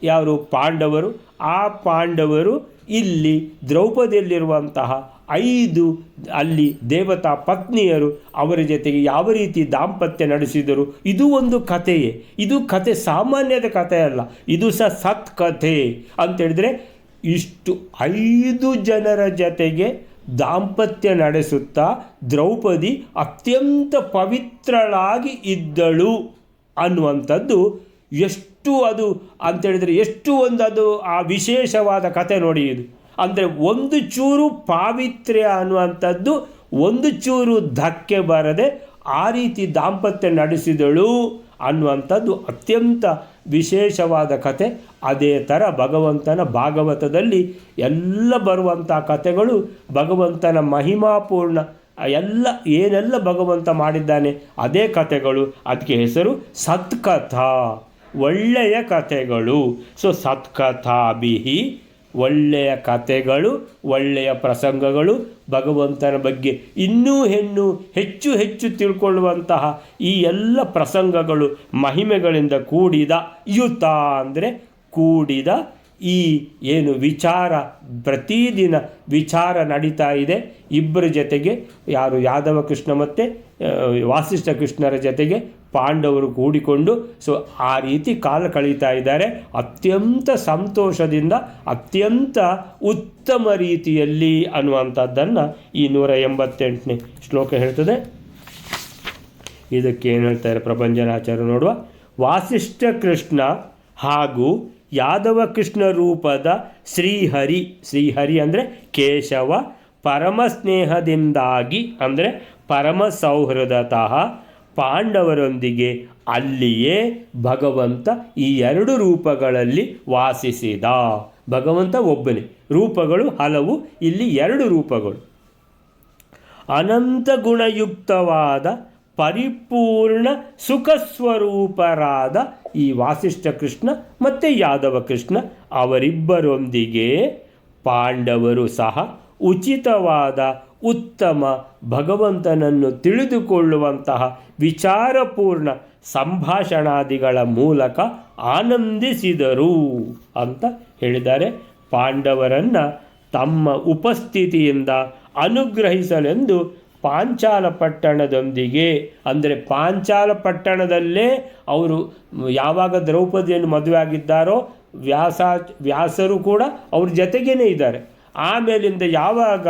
A: ಯಾರು? ಪಾಂಡವರು. ಆ ಪಾಂಡವರು ಇಲ್ಲಿ ದ್ರೌಪದಿಯಲ್ಲಿರುವಂತಹ 5 ಅಲ್ಲಿ ದೇವತಾ ಪತ್ನಿಯರು, ಅವರ ಜೊತೆಗೆ ಯಾವ ರೀತಿ ದಾಂಪತ್ಯ ನಡೆಸಿದರು. ಇದು ಒಂದು ಕಥೆಯೇ. ಇದು ಕಥೆ ಸಾಮಾನ್ಯದ ಕಥೆ ಅಲ್ಲ, ಇದು ಸತ್ ಕಥೆ ಅಂತೇಳಿದರೆ ಇಷ್ಟು 5 ಜನರ ಜೊತೆಗೆ ದಾಂಪತ್ಯ ನಡೆಸುತ್ತಾ ದ್ರೌಪದಿ ಅತ್ಯಂತ ಪವಿತ್ರಳಾಗಿ ಇದ್ದಳು ಅನ್ನುವಂಥದ್ದು ಎಷ್ಟು ಅದು ಅಂತೇಳಿದರೆ ಎಷ್ಟು ಒಂದು ಅದು ಆ ವಿಶೇಷವಾದ ಕಥೆ ನೋಡಿ ಇದು. ಅಂದರೆ ಒಂದು ಚೂರು ಪಾವಿತ್ರ್ಯ ಅನ್ನುವಂಥದ್ದು ಒಂದು ಚೂರು ಧಕ್ಕೆ ಬರದೆ ಆ ರೀತಿ ದಾಂಪತ್ಯ ನಡೆಸಿದಳು ಅನ್ನುವಂಥದ್ದು ಅತ್ಯಂತ ವಿಶೇಷವಾದ ಕಥೆ. ಅದೇ ಥರ ಭಗವಂತನ ಭಾಗವತದಲ್ಲಿ ಎಲ್ಲ ಬರುವಂಥ ಕಥೆಗಳು ಭಗವಂತನ ಮಹಿಮಾಪೂರ್ಣ ಎಲ್ಲ ಏನೆಲ್ಲ ಭಗವಂತ ಮಾಡಿದ್ದಾನೆ ಅದೇ ಕಥೆಗಳು. ಅದಕ್ಕೆ ಹೆಸರು ಸತ್ಕಥಾ, ಒಳ್ಳೆಯ ಕಥೆಗಳು. ಸೊ ಸತ್ಕಥಾಭಿಹಿ, ಒಳ್ಳೆಯ ಕಥೆಗಳು, ಒಳ್ಳೆಯ ಪ್ರಸಂಗಗಳು, ಭಗವಂತನ ಬಗ್ಗೆ ಇನ್ನೂ ಹೆಚ್ಚು ತಿಳ್ಕೊಳ್ಳುವಂತಹ ಈ ಎಲ್ಲ ಪ್ರಸಂಗಗಳು ಮಹಿಮೆಗಳಿಂದ ಕೂಡಿದ. ಯುತ ಅಂದರೆ ಕೂಡಿದ. ಈ ಏನು ವಿಚಾರ, ಪ್ರತಿದಿನ ವಿಚಾರ ನಡೀತಾ ಇದೆ ಇಬ್ಬರ ಜೊತೆಗೆ, ಯಾರು ಯಾದವ ಕೃಷ್ಣ ಮತ್ತು ವಾಸಿಷ್ಠ ಕೃಷ್ಣರ ಜೊತೆಗೆ ಪಾಂಡವರು ಕೂಡಿಕೊಂಡು ಸೊ ಆ ರೀತಿ ಕಾಲ ಕಳೀತಾ ಇದ್ದಾರೆ. ಅತ್ಯಂತ ಸಂತೋಷದಿಂದ, ಅತ್ಯಂತ ಉತ್ತಮ ರೀತಿಯಲ್ಲಿ ಅನ್ನುವಂಥದ್ದನ್ನು ಈ 188ನೇ ಶ್ಲೋಕ ಹೇಳ್ತದೆ. ಇದಕ್ಕೆ ಏನು ಹೇಳ್ತಾರೆ ಪ್ರಭಂಜನಾಚಾರ್ಯ ನೋಡುವ. ವಾಸಿಷ್ಠ ಕೃಷ್ಣ ಹಾಗೂ ಯಾದವ ಕೃಷ್ಣ ರೂಪದ ಶ್ರೀಹರಿ ಅಂದರೆ ಕೇಶವ ಪರಮ ಸ್ನೇಹದಿಂದಾಗಿ ಅಂದರೆ ಪರಮ ಸೌಹೃದತಃ ಪಾಂಡವರೊಂದಿಗೆ ಅಲ್ಲಿಯೇ ಭಗವಂತ ಈ 2 ರೂಪಗಳಲ್ಲಿ ವಾಸಿಸಿದ. ಭಗವಂತ ಒಬ್ಬನೇ, ರೂಪಗಳು ಹಲವು, ಇಲ್ಲಿ 2 ರೂಪಗಳು. ಅನಂತ ಗುಣಯುಕ್ತವಾದ ಪರಿಪೂರ್ಣ ಸುಖಸ್ವರೂಪರಾದ ಈ ವಾಸಿಷ್ಠ ಕೃಷ್ಣ ಮತ್ತು ಯಾದವ ಕೃಷ್ಣ ಅವರಿಬ್ಬರೊಂದಿಗೆ ಪಾಂಡವರು ಸಹ ಉಚಿತವಾದ ಉತ್ತಮ ಭಗವಂತನನ್ನು ತಿಳಿದುಕೊಳ್ಳುವಂತಹ ವಿಚಾರಪೂರ್ಣ ಸಂಭಾಷಣಾದಿಗಳ ಮೂಲಕ ಆನಂದಿಸಿದರು ಅಂತ ಹೇಳಿದ್ದಾರೆ. ಪಾಂಡವರನ್ನು ತಮ್ಮ ಉಪಸ್ಥಿತಿಯಿಂದ ಅನುಗ್ರಹಿಸಲೆಂದು ಪಾಂಚಾಲ ಪಟ್ಟಣದೊಂದಿಗೆ, ಅಂದರೆ ಪಾಂಚಾಲ ಪಟ್ಟಣದಲ್ಲೇ ಅವರು ಯಾವಾಗ ದ್ರೌಪದಿಯನ್ನು ಮದುವೆ ಆಗಿದ್ದಾರೋ ವ್ಯಾಸರು ಕೂಡ ಅವ್ರ ಜೊತೆಗೇ ಇದ್ದಾರೆ. ಆಮೇಲಿಂದ ಯಾವಾಗ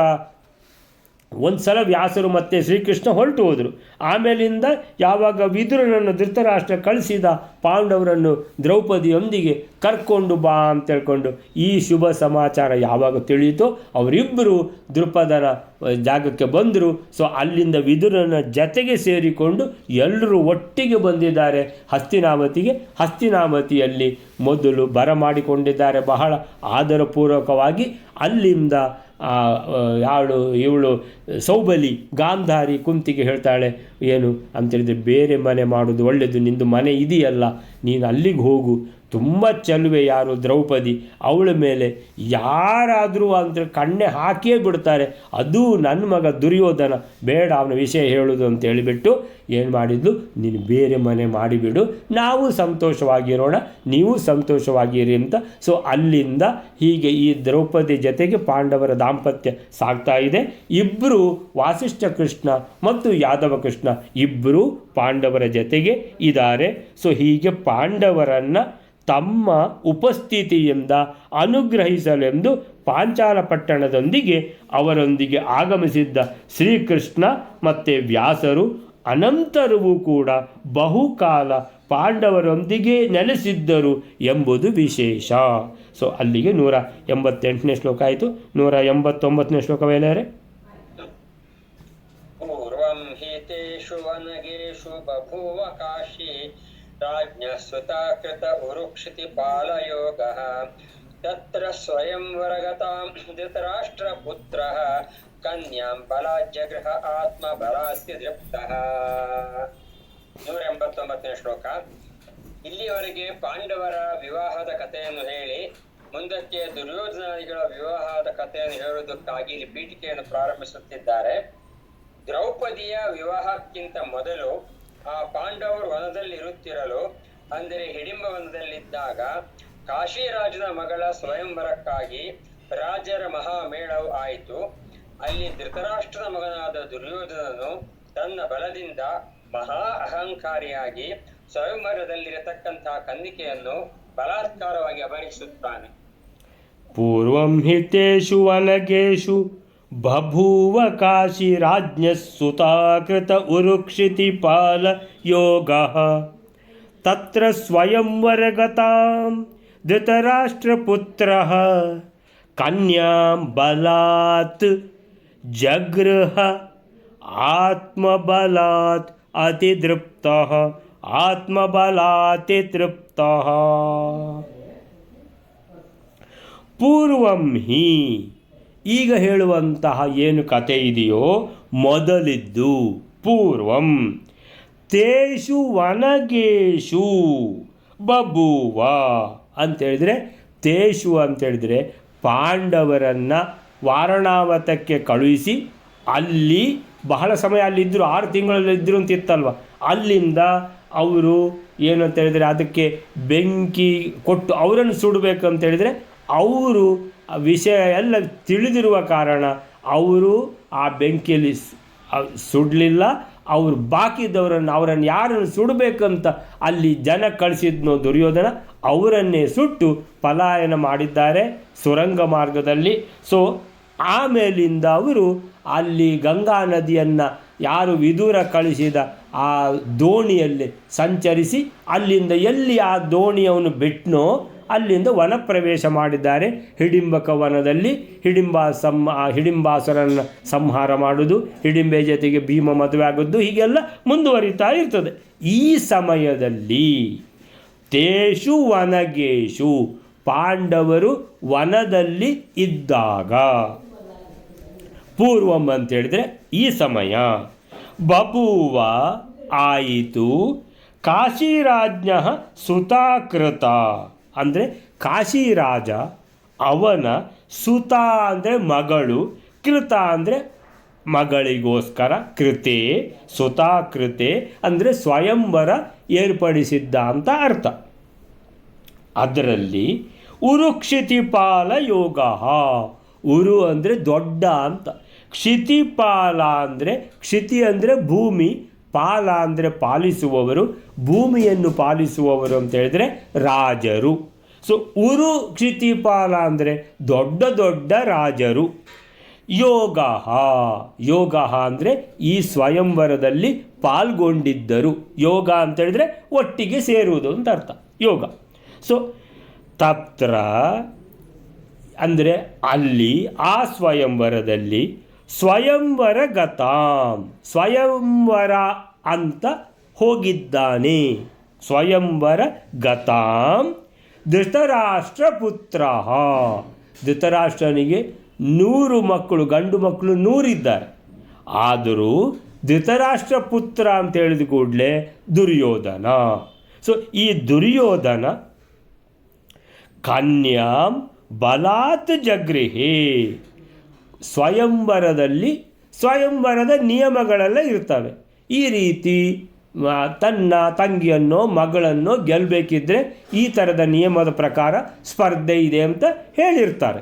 A: ಒಂದು ಸಲ ವ್ಯಾಸರು ಮತ್ತು ಶ್ರೀಕೃಷ್ಣ ಹೊರಟು ಹೋದರು, ಆಮೇಲಿಂದ ಯಾವಾಗ ವಿದುರನನ್ನು ಧೃತರಾಷ್ಟ್ರ ಕಳಿಸಿದ ಪಾಂಡವರನ್ನು ದ್ರೌಪದಿಯೊಂದಿಗೆ ಕರ್ಕೊಂಡು ಬಾ ಅಂತ ಹೇಳ್ಕೊಂಡು ಈ ಶುಭ ಸಮಾಚಾರ ಯಾವಾಗ ತಿಳಿಯಿತೋ ಅವರಿಬ್ಬರು ದೃಪದನ ಜಾಗಕ್ಕೆ ಬಂದರು. ಸೊ ಅಲ್ಲಿಂದ ವಿದುರನ ಜತೆಗೆ ಸೇರಿಕೊಂಡು ಎಲ್ಲರೂ ಒಟ್ಟಿಗೆ ಬಂದಿದ್ದಾರೆ ಹಸ್ತಿನಾವತಿಗೆ. ಹಸ್ತಿನಾವತಿಯಲ್ಲಿ ಮೊದಲು ಬರಮಾಡಿಕೊಂಡಿದ್ದಾರೆ ಬಹಳ ಆದರಪೂರ್ವಕವಾಗಿ. ಅಲ್ಲಿಂದ ಇವಳು ಸೌಬಲಿ ಗಾಂಧಾರಿ ಕುಂತಿಗೆ ಹೇಳ್ತಾಳೆ, ಏನು ಅಂತೇಳಿದರೆ ಬೇರೆ ಮನೆ ಮಾಡೋದು ಒಳ್ಳೆಯದು, ನಿಂದು ಮನೆ ಇದೆಯಲ್ಲ, ನೀನು ಅಲ್ಲಿಗೆ ಹೋಗು. ತುಂಬ ಚೆಲುವೆ ಯಾರು ದ್ರೌಪದಿ, ಅವಳ ಮೇಲೆ ಯಾರಾದರೂ ಅಂದರೆ ಕಣ್ಣೆ ಹಾಕಿಯೇ ಬಿಡ್ತಾರೆ. ಅದು ನನ್ನ ಮಗ ದುರ್ಯೋಧನ, ಬೇಡ ಅವನ ವಿಷಯ ಹೇಳೋದು ಅಂತ ಹೇಳಿಬಿಟ್ಟು ಏನು ಮಾಡಿದ್ಲು, ನೀನು ಬೇರೆ ಮನೆ ಮಾಡಿಬಿಡು, ನಾವು ಸಂತೋಷವಾಗಿರೋಣ, ನೀವು ಸಂತೋಷವಾಗಿರಿ ಅಂತ. ಸೊ ಅಲ್ಲಿಂದ ಹೀಗೆ ಈ ದ್ರೌಪದಿ ಜೊತೆಗೆ ಪಾಂಡವರ ದಾಂಪತ್ಯ ಸಾಗ್ತಾ ಇದೆ. ಇಬ್ಬರು ವಾಸಿಷ್ಠ ಕೃಷ್ಣ ಮತ್ತು ಯಾದವ ಕೃಷ್ಣ ಇಬ್ಬರು ಪಾಂಡವರ ಜೊತೆಗೆ ಇದ್ದಾರೆ. ಸೊ ಹೀಗೆ ಪಾಂಡವರನ್ನು ತಮ್ಮ ಉಪಸ್ಥಿತಿಯಿಂದ ಅನುಗ್ರಹಿಸಲೆಂದು ಪಾಂಚಾಲ ಪಟ್ಟಣದೊಂದಿಗೆ ಅವರೊಂದಿಗೆ ಆಗಮಿಸಿದ್ದ ಶ್ರೀಕೃಷ್ಣ ಮತ್ತು ವ್ಯಾಸರು ಅನಂತರವೂ ಕೂಡ ಬಹುಕಾಲ ಪಾಂಡವರೊಂದಿಗೆ ನೆಲೆಸಿದ್ದರು ಎಂಬುದು ವಿಶೇಷ. ಸೊ ಅಲ್ಲಿಗೆ 188ನೇ ಶ್ಲೋಕ ಆಯಿತು. 189ನೇ ಶ್ಲೋಕವೇನಾರೆ?
B: ಪೂರ್ವಂ ಹಿತೇಷು ವನಗೇಷು ಬಭೂವ ಕಾಶಿ ರಾಜ್ಞಃ ಸುತಾಕೃತ ಉರುಕ್ಷಿತಿ ಪಾಲಯೋಗಃ ತತ್ರ ಸ್ವಯಂವರಗತಾಂ ಧೃತರಾಷ್ಟ್ರಪುತ್ರಃ ಕನ್ಯಾಂ ಬಲಾಜ್ಯಗೃಹ ಆತ್ಮ ಬಲಾಸ್ತಿ ದೃಪ್ತಃ. 189ನೇ ಶ್ಲೋಕ. ಇಲ್ಲಿಯವರೆಗೆ ಪಾಂಡವರ ವಿವಾಹದ ಕಥೆಯನ್ನು ಹೇಳಿ ಮುಂದಕ್ಕೆ ದುರ್ಯೋಧನಾದಿಗಳ ವಿವಾಹದ ಕಥೆಯನ್ನು ಹೇಳುವುದಕ್ಕಾಗಿ ಇಲ್ಲಿ ಪೀಠಿಕೆಯನ್ನು ಪ್ರಾರಂಭಿಸುತ್ತಿದ್ದಾರೆ. ದ್ರೌಪದಿಯ ವಿವಾಹಕ್ಕಿಂತ ಮೊದಲು ಆ ಪಾಂಡವರು ವನದಲ್ಲಿ ಇರುತ್ತಿರಲು, ಅಂದರೆ ಹಿಡಿಂಬ ವನದಲ್ಲಿದ್ದಾಗ ಕಾಶಿರಾಜನ ಮಗಳ ಸ್ವಯಂವರಕ್ಕಾಗಿ ರಾಜರ ಮಹಾಮೇಳವು ಆಯಿತು. ಅಲ್ಲಿ ಧೃತರಾಷ್ಟ್ರನ ಮಗನಾದ ದುರ್ಯೋಧನನು ತನ್ನ ಬಲದಿಂದ ಮಹಾ ಅಹಂಕಾರಿಯಾಗಿ ಸ್ವಯಂವರದಲ್ಲಿರತಕ್ಕಂತಹ ಕನ್ನಿಕೆಯನ್ನು ಬಲಾತ್ಕಾರವಾಗಿ ಅಪಹರಿಸುತ್ತಾನೆ.
A: ಪೂರ್ವಂ ಹಿತೇಷು ವನಗೇಷು ಬಭೂವ ಕಾಶಿ ರಾಜ್ಞಃ ಸುತಾಕೃತ ಉರುಕ್ಷಿತಿ ಪಾಲ ಯೋಗಃ ತತ್ರ ಸ್ವಯಂವರಗತಾಂ ಧೃತರಾಷ್ಟ್ರಪುತ್ರಃ ಕನ್ಯಾಂ ಬಲಾತ್ ಜಗೃಹ ಆತ್ಮಬಲಾತ್ ಅತಿದೃಪ್ತಃ ಆತ್ಮಬಲಾತ್ ತೃಪ್ತಃ. ಪೂರ್ವಂ ಹಿ, ಈಗ ಹೇಳುವಂತಹ ಏನು ಕಥೆ ಇದೆಯೋ ಮೊದಲಿದ್ದು ಪೂರ್ವಂ ತೇಷು ವನಗೇಶು ಬಭೂವ ಅಂತೇಳಿದರೆ, ತೇಷು ಅಂತೇಳಿದರೆ ಪಾಂಡವರನ್ನು ವಾರಣಾವತಕ್ಕೆ ಕಳುಹಿಸಿ ಅಲ್ಲಿ ಬಹಳ ಸಮಯ ಅಲ್ಲಿದ್ದರು, 6 ತಿಂಗಳಲ್ಲಿದ್ದರು ಅಂತಿತ್ತಲ್ವ. ಅಲ್ಲಿಂದ ಅವರು ಏನು ಅಂತ ಹೇಳಿದರೆ ಅದಕ್ಕೆ ಬೆಂಕಿ ಕೊಟ್ಟು ಅವರನ್ನು ಸುಡಬೇಕು ಅಂತೇಳಿದರೆ ಅವರು ವಿಷಯ ಎಲ್ಲ ತಿಳಿದಿರುವ ಕಾರಣ ಅವರು ಆ ಬೆಂಕಿಯಲ್ಲಿ ಸುಡಲಿಲ್ಲ. ಅವರು ಬಾಕಿದವರನ್ನು ಅವರನ್ನು ಯಾರನ್ನು ಸುಡಬೇಕಂತ ಅಲ್ಲಿ ಜನ ಕಳಿಸಿದ್ನೋ ದುರ್ಯೋಧನ ಅವರನ್ನೇ ಸುಟ್ಟು ಪಲಾಯನ ಮಾಡಿದ್ದಾರೆ ಸುರಂಗ ಮಾರ್ಗದಲ್ಲಿ. ಸೊ ಆಮೇಲಿಂದ ಅವರು ಅಲ್ಲಿ ಗಂಗಾ ನದಿಯನ್ನು ಯಾರು ವಿದುರ ಕಳಿಸಿದ ಆ ದೋಣಿಯಲ್ಲಿ ಸಂಚರಿಸಿ ಅಲ್ಲಿಂದ ಎಲ್ಲಿ ಆ ದೋಣಿಯವನು ಬಿಟ್ಟನೋ ಅಲ್ಲಿಂದ ವನ ಪ್ರವೇಶ ಮಾಡಿದ್ದಾರೆ. ಹಿಡಿಂಬಕ ವನದಲ್ಲಿ ಹಿಡಿಂಬಾಸುರನ್ನು ಸಂಹಾರ ಮಾಡೋದು, ಹಿಡಿಂಬೆ ಜೊತೆಗೆ ಭೀಮ ಮದುವೆ ಆಗೋದು, ಹೀಗೆಲ್ಲ ಮುಂದುವರಿತಾ ಇರ್ತದೆ. ಈ ಸಮಯದಲ್ಲಿ ತೇಷು ವನಗೇಶು ಪಾಂಡವರು ವನದಲ್ಲಿ ಇದ್ದಾಗ, ಪೂರ್ವಂ ಅಂತೇಳಿದರೆ ಈ ಸಮಯ, ಬಭೂವ ಆಯಿತು ಕಾಶಿರಾಜ್ಞ ಸುತಾಕೃತ ಅಂದರೆ ಕಾಶಿರಾಜ ಅವನ ಸುತ ಅಂದರೆ ಮಗಳು, ಕೃತ ಅಂದರೆ ಮಗಳಿಗೋಸ್ಕರ, ಕೃತೆ ಸುತಾಕೃತೆ ಅಂದರೆ ಸ್ವಯಂವರ ಏರ್ಪಡಿಸಿದ್ದ ಅಂತ ಅರ್ಥ. ಅದರಲ್ಲಿ ಉರು ಕ್ಷಿತಿಪಾಲ ಯೋಗ, ಉರು ಅಂದರೆ ದೊಡ್ಡ ಅಂತ, ಕ್ಷಿತಿಪಾಲ ಅಂದರೆ ಕ್ಷಿತಿ ಅಂದರೆ ಭೂಮಿ, ಪಾಲ ಅಂದರೆ ಪಾಲಿಸುವವರು, ಭೂಮಿಯನ್ನು ಪಾಲಿಸುವವರು ಅಂತ ಹೇಳಿದ್ರೆ ರಾಜರು. ಸೊ ಉರು ಕ್ಷಿತಿಪಾಲ ಅಂದರೆ ದೊಡ್ಡ ದೊಡ್ಡ ರಾಜರು. ಯೋಗ, ಯೋಗ ಅಂದರೆ ಈ ಸ್ವಯಂವರದಲ್ಲಿ ಪಾಲ್ಗೊಂಡಿದ್ದರು. ಯೋಗ ಅಂತ ಹೇಳಿದ್ರೆ ಒಟ್ಟಿಗೆ ಸೇರುವುದು ಅಂತ ಅರ್ಥ ಯೋಗ. ಸೊ ತತ್ರ ಅಂದರೆ ಅಲ್ಲಿ ಆ ಸ್ವಯಂವರದಲ್ಲಿ ಸ್ವಯಂವರ ಗತಾಂ, ಸ್ವಯಂವರ ಅಂತ ಹೋಗಿದ್ದಾನೆ. ಸ್ವಯಂವರ ಗತಾಂ ಧೃತರಾಷ್ಟ್ರ ಪುತ್ರ, ಧೃತರಾಷ್ಟ್ರನಿಗೆ 100 ಮಕ್ಕಳು, ಗಂಡು ಮಕ್ಕಳು 100 ಇದ್ದಾರೆ. ಆದರೂ ಧೃತರಾಷ್ಟ್ರ ಪುತ್ರ ಅಂತ ಹೇಳಿದ ಕೂಡಲೇ ದುರ್ಯೋಧನ. ಸೊ ಈ ದುರ್ಯೋಧನ ಕನ್ಯಾಂ ಬಲಾತ್ ಜಗೃಹೇ, ಸ್ವಯಂವರದ ನಿಯಮಗಳೆಲ್ಲ ಇರ್ತವೆ. ಈ ರೀತಿ ತನ್ನ ತಂಗಿಯನ್ನೋ ಮಗಳನ್ನೋ ಗೆಲ್ಲಬೇಕಿದ್ರೆ ಈ ಥರದ ನಿಯಮದ ಪ್ರಕಾರ ಸ್ಪರ್ಧೆ ಇದೆ ಅಂತ ಹೇಳಿರ್ತಾರೆ.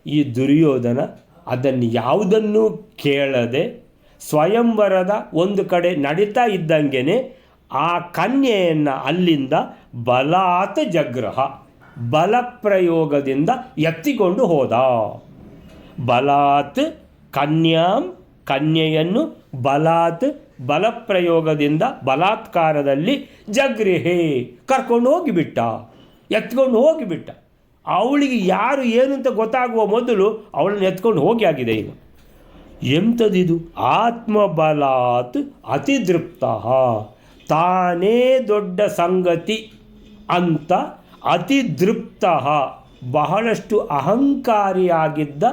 A: ಈ ದುರ್ಯೋಧನ ಅದನ್ನು ಯಾವುದನ್ನೂ ಕೇಳದೆ ಸ್ವಯಂವರದ ಒಂದು ಕಡೆ ನಡೀತಾ ಇದ್ದಂಗೆ ಆ ಕನ್ಯೆಯನ್ನು ಅಲ್ಲಿಂದ ಬಲಾತ್ ಜಗ್ರಹ, ಬಲಪ್ರಯೋಗದಿಂದ ಎತ್ತಿಕೊಂಡು ಹೋದ. ಬಲಾತ್ ಕನ್ಯಾಂ, ಕನ್ಯೆಯನ್ನು ಬಲಾತ್ ಬಲಪ್ರಯೋಗದಿಂದ ಬಲಾತ್ಕಾರದಲ್ಲಿ ಜಗೃಹೇ ಕರ್ಕೊಂಡು ಹೋಗಿಬಿಟ್ಟ, ಎತ್ಕೊಂಡು ಹೋಗಿಬಿಟ್ಟ. ಅವಳಿಗೆ ಯಾರು ಏನು ಅಂತ ಗೊತ್ತಾಗುವ ಮೊದಲು ಅವಳನ್ನು ಎತ್ಕೊಂಡು ಹೋಗಿ ಆಗಿದೆ. ಈಗ ಎಂಥದಿದು? ಆತ್ಮಬಲಾತ್ ಅತಿದೃಪ್ತ, ತಾನೇ ದೊಡ್ಡ ಸಂಗತಿ ಅಂತ ಅತಿದೃಪ್ತ, ಬಹಳಷ್ಟು ಅಹಂಕಾರಿಯಾಗಿದ್ದ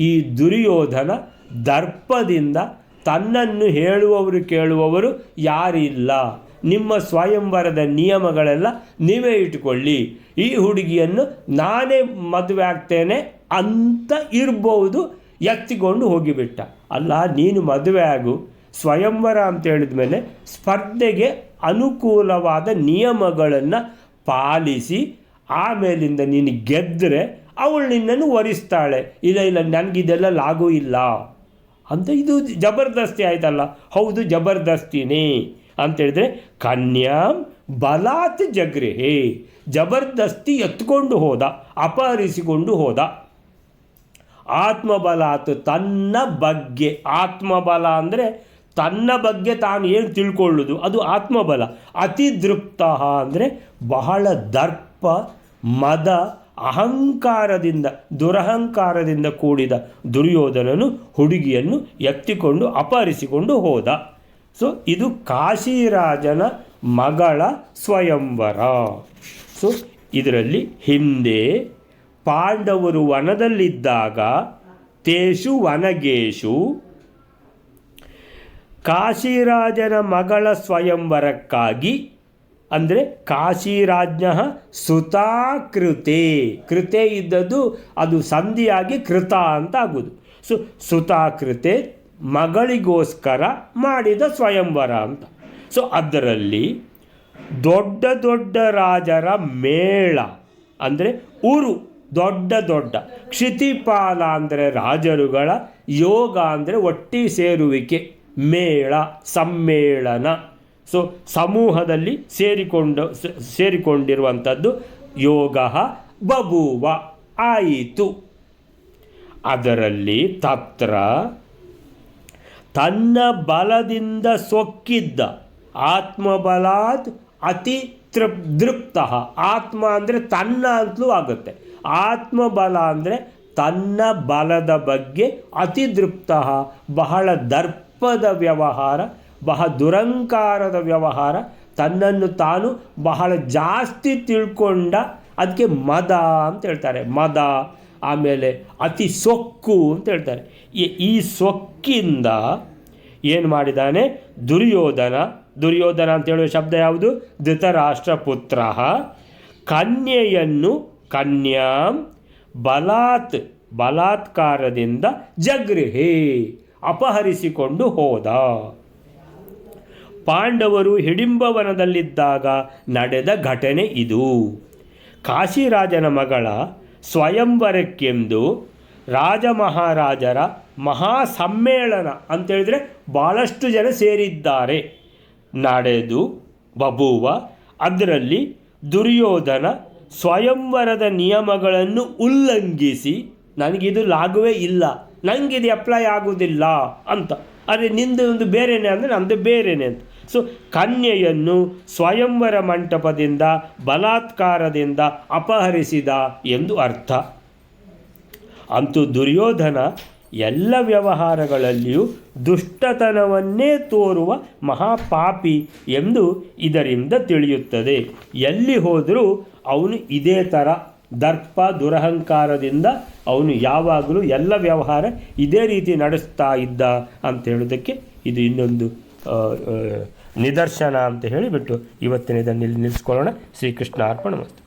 A: ಈ ದುರ್ಯೋಧನ ದರ್ಪದಿಂದ ತನ್ನನ್ನು ಹೇಳುವವರು ಕೇಳುವವರು ಯಾರಿಲ್ಲ, ನಿಮ್ಮ ಸ್ವಯಂವರದ ನಿಯಮಗಳೆಲ್ಲ ನೀವೇ ಇಟ್ಟುಕೊಳ್ಳಿ, ಈ ಹುಡುಗಿಯನ್ನು ನಾನೇ ಮದುವೆ ಆಗ್ತೇನೆ ಅಂತ ಇರ್ಬೋದು, ಎತ್ತಿಕೊಂಡು ಹೋಗಿಬಿಟ್ಟ. ಅಲ್ಲ, ನೀನು ಮದುವೆ ಆಗು, ಸ್ವಯಂವರ ಅಂತ ಹೇಳಿದ ಮೇಲೆ ಸ್ಪರ್ಧೆಗೆ ಅನುಕೂಲವಾದ ನಿಯಮಗಳನ್ನು ಪಾಲಿಸಿ ಆಮೇಲಿಂದ ನೀನು ಗೆದ್ದರೆ ಅವಳು ನಿನ್ನನ್ನು ವರಿಸ್ತಾಳೆ. ಇಲ್ಲ ನನಗಿದೆಲ್ಲ ಲಾಗೂ ಇಲ್ಲ ಅಂತ. ಇದು ಜಬರ್ದಸ್ತಿ ಆಯ್ತಲ್ಲ? ಹೌದು, ಜಬರ್ದಸ್ತಿನೇ ಅಂತೇಳಿದ್ರೆ ಕನ್ಯಾಂ ಬಲಾತ್ ಜಗೃಹೇ, ಜಬರ್ದಸ್ತಿ ಎತ್ಕೊಂಡು ಹೋದ, ಅಪಹರಿಸಿಕೊಂಡು ಹೋದ. ಆತ್ಮಬಲಾತ್, ತನ್ನ ಬಗ್ಗೆ, ಆತ್ಮಬಲ ಅಂದರೆ ತನ್ನ ಬಗ್ಗೆ ತಾನು ಏನು ತಿಳ್ಕೊಳ್ಳೋದು, ಅದು ಆತ್ಮಬಲ. ಅತಿದೃಪ್ತ ಅಂದರೆ ಬಹಳ ದರ್ಪ, ಮದ, ಅಹಂಕಾರದಿಂದ, ದುರಹಂಕಾರದಿಂದ ಕೂಡಿದ ದುರ್ಯೋಧನನು ಹುಡುಗಿಯನ್ನು ಎತ್ತಿಕೊಂಡು ಅಪಹರಿಸಿಕೊಂಡು ಹೋದ. ಸೊ ಇದು ಕಾಶಿರಾಜನ ಮಗಳ ಸ್ವಯಂವರ. ಸೊ ಇದರಲ್ಲಿ ಹಿಂದೆ ಪಾಂಡವರು ವನದಲ್ಲಿದ್ದಾಗ ತೇಷು ವನಗೇಶು ಕಾಶಿರಾಜನ ಮಗಳ ಸ್ವಯಂವರಕ್ಕಾಗಿ, ಅಂದರೆ ಕಾಶಿರಾಜ್ಞ ಸುತಾಕೃತೆ, ಕೃತೆ ಇದ್ದದ್ದು ಅದು ಸಂಧಿಯಾಗಿ ಕೃತ ಅಂತ ಆಗೋದು. ಸೊ ಸುತಾಕೃತೆ ಮಗಳಿಗೋಸ್ಕರ ಮಾಡಿದ ಸ್ವಯಂವರ ಅಂತ. ಸೊ ಅದರಲ್ಲಿ ದೊಡ್ಡ ದೊಡ್ಡ ರಾಜರ ಮೇಳ ಅಂದರೆ ಊರು, ದೊಡ್ಡ ದೊಡ್ಡ, ಕ್ಷಿತಿಪಾಲ ಅಂದರೆ ರಾಜರುಗಳ, ಯೋಗ ಅಂದರೆ ಒಟ್ಟಿ ಸೇರುವಿಕೆ, ಮೇಳ, ಸಮ್ಮೇಳನ. ಸೊ ಸಮೂಹದಲ್ಲಿ ಸೇರಿಕೊಂಡಿರುವಂಥದ್ದು ಯೋಗ ಬಭೂವ ಆಯಿತು. ಅದರಲ್ಲಿ ತತ್ರ ತನ್ನ ಬಲದಿಂದ ಸೊಕ್ಕಿದ್ದ ಆತ್ಮಬಲಾತ್ ಅತಿ ದೃಪ್ತ. ಆತ್ಮ ಅಂದರೆ ತನ್ನ ಅಂತಲೂ ಆಗುತ್ತೆ. ಆತ್ಮಬಲ ಅಂದರೆ ತನ್ನ ಬಲದ ಬಗ್ಗೆ ಅತಿ ದೃಪ್ತ, ಬಹಳ ದರ್ಪದ ವ್ಯವಹಾರ, ಬಹಳ ದುರಂಕಾರದ ವ್ಯವಹಾರ, ತನ್ನನ್ನು ತಾನು ಬಹಳ ಜಾಸ್ತಿ ತಿಳ್ಕೊಂಡ, ಅದಕ್ಕೆ ಮದ ಅಂತ ಹೇಳ್ತಾರೆ. ಮದ, ಆಮೇಲೆ ಅತಿ ಸೊಕ್ಕು ಅಂತ ಹೇಳ್ತಾರೆ. ಈ ಸೊಕ್ಕಿಂದ ಏನು ಮಾಡಿದ್ದಾನೆ ದುರ್ಯೋಧನ ಅಂತ ಹೇಳುವ ಶಬ್ದ ಯಾವುದು? ಧೃತರಾಷ್ಟ್ರಪುತ್ರ ಕನ್ಯಾಂ ಬಲಾತ್ಕಾರದಿಂದ ಜಗೃಹೇ ಅಪಹರಿಸಿಕೊಂಡು ಹೋದ. ಪಾಂಡವರು ಹಿಡಿಂಬವನದಲ್ಲಿದ್ದಾಗ ನಡೆದ ಘಟನೆ ಇದು. ಕಾಶಿರಾಜನ ಮಗಳ ಸ್ವಯಂವರಕ್ಕೆಂದು ರಾಜ ಮಹಾರಾಜರ ಮಹಾಸಮ್ಮೇಳನ ಅಂತೇಳಿದರೆ ಭಾಳಷ್ಟು ಜನ ಸೇರಿದ್ದಾರೆ. ನಡೆದು ಬಭೂವ. ಅದರಲ್ಲಿ ದುರ್ಯೋಧನ ಸ್ವಯಂವರದ ನಿಯಮಗಳನ್ನು ಉಲ್ಲಂಘಿಸಿ, ನನಗಿದು ಲಾಗುವೇ ಇಲ್ಲ, ನನಗಿದು ಅಪ್ಲೈ ಆಗುವುದಿಲ್ಲ ಅಂತ. ಆದರೆ ನಿಂದು ಒಂದು ಬೇರೆಯೇ ಅಂದರೆ ನಮ್ಮದು ಬೇರೆಯೇ ಅಂತ. ಸೊ ಕನ್ಯೆಯನ್ನು ಸ್ವಯಂವರ ಮಂಟಪದಿಂದ ಬಲಾತ್ಕಾರದಿಂದ ಅಪಹರಿಸಿದ ಎಂದು ಅರ್ಥ. ಅಂತೂ ದುರ್ಯೋಧನ ಎಲ್ಲ ವ್ಯವಹಾರಗಳಲ್ಲಿಯೂ ದುಷ್ಟತನವನ್ನೇ ತೋರುವ ಮಹಾಪಾಪಿ ಎಂದು ಇದರಿಂದ ತಿಳಿಯುತ್ತದೆ. ಎಲ್ಲಿ ಹೋದರೂ ಅವನು ಇದೇ ಥರ ದರ್ಪ ದುರಹಂಕಾರದಿಂದ ಅವನು ಯಾವಾಗಲೂ ಎಲ್ಲ ವ್ಯವಹಾರ ಇದೇ ರೀತಿ ನಡೆಸ್ತಾ ಇದ್ದ ಅಂತ ಹೇಳೋದಕ್ಕೆ ಇದು ಇನ್ನೊಂದು ನಿದರ್ಶನ ಅಂತ ಹೇಳಿಬಿಟ್ಟು ಇವತ್ತಿನ ಇದನ್ನು ನಿಲ್ಲಿಸ್ಕೊಳ್ಳೋಣ. ಶ್ರೀಕೃಷ್ಣ ಅರ್ಪಣಮಸ್ತು.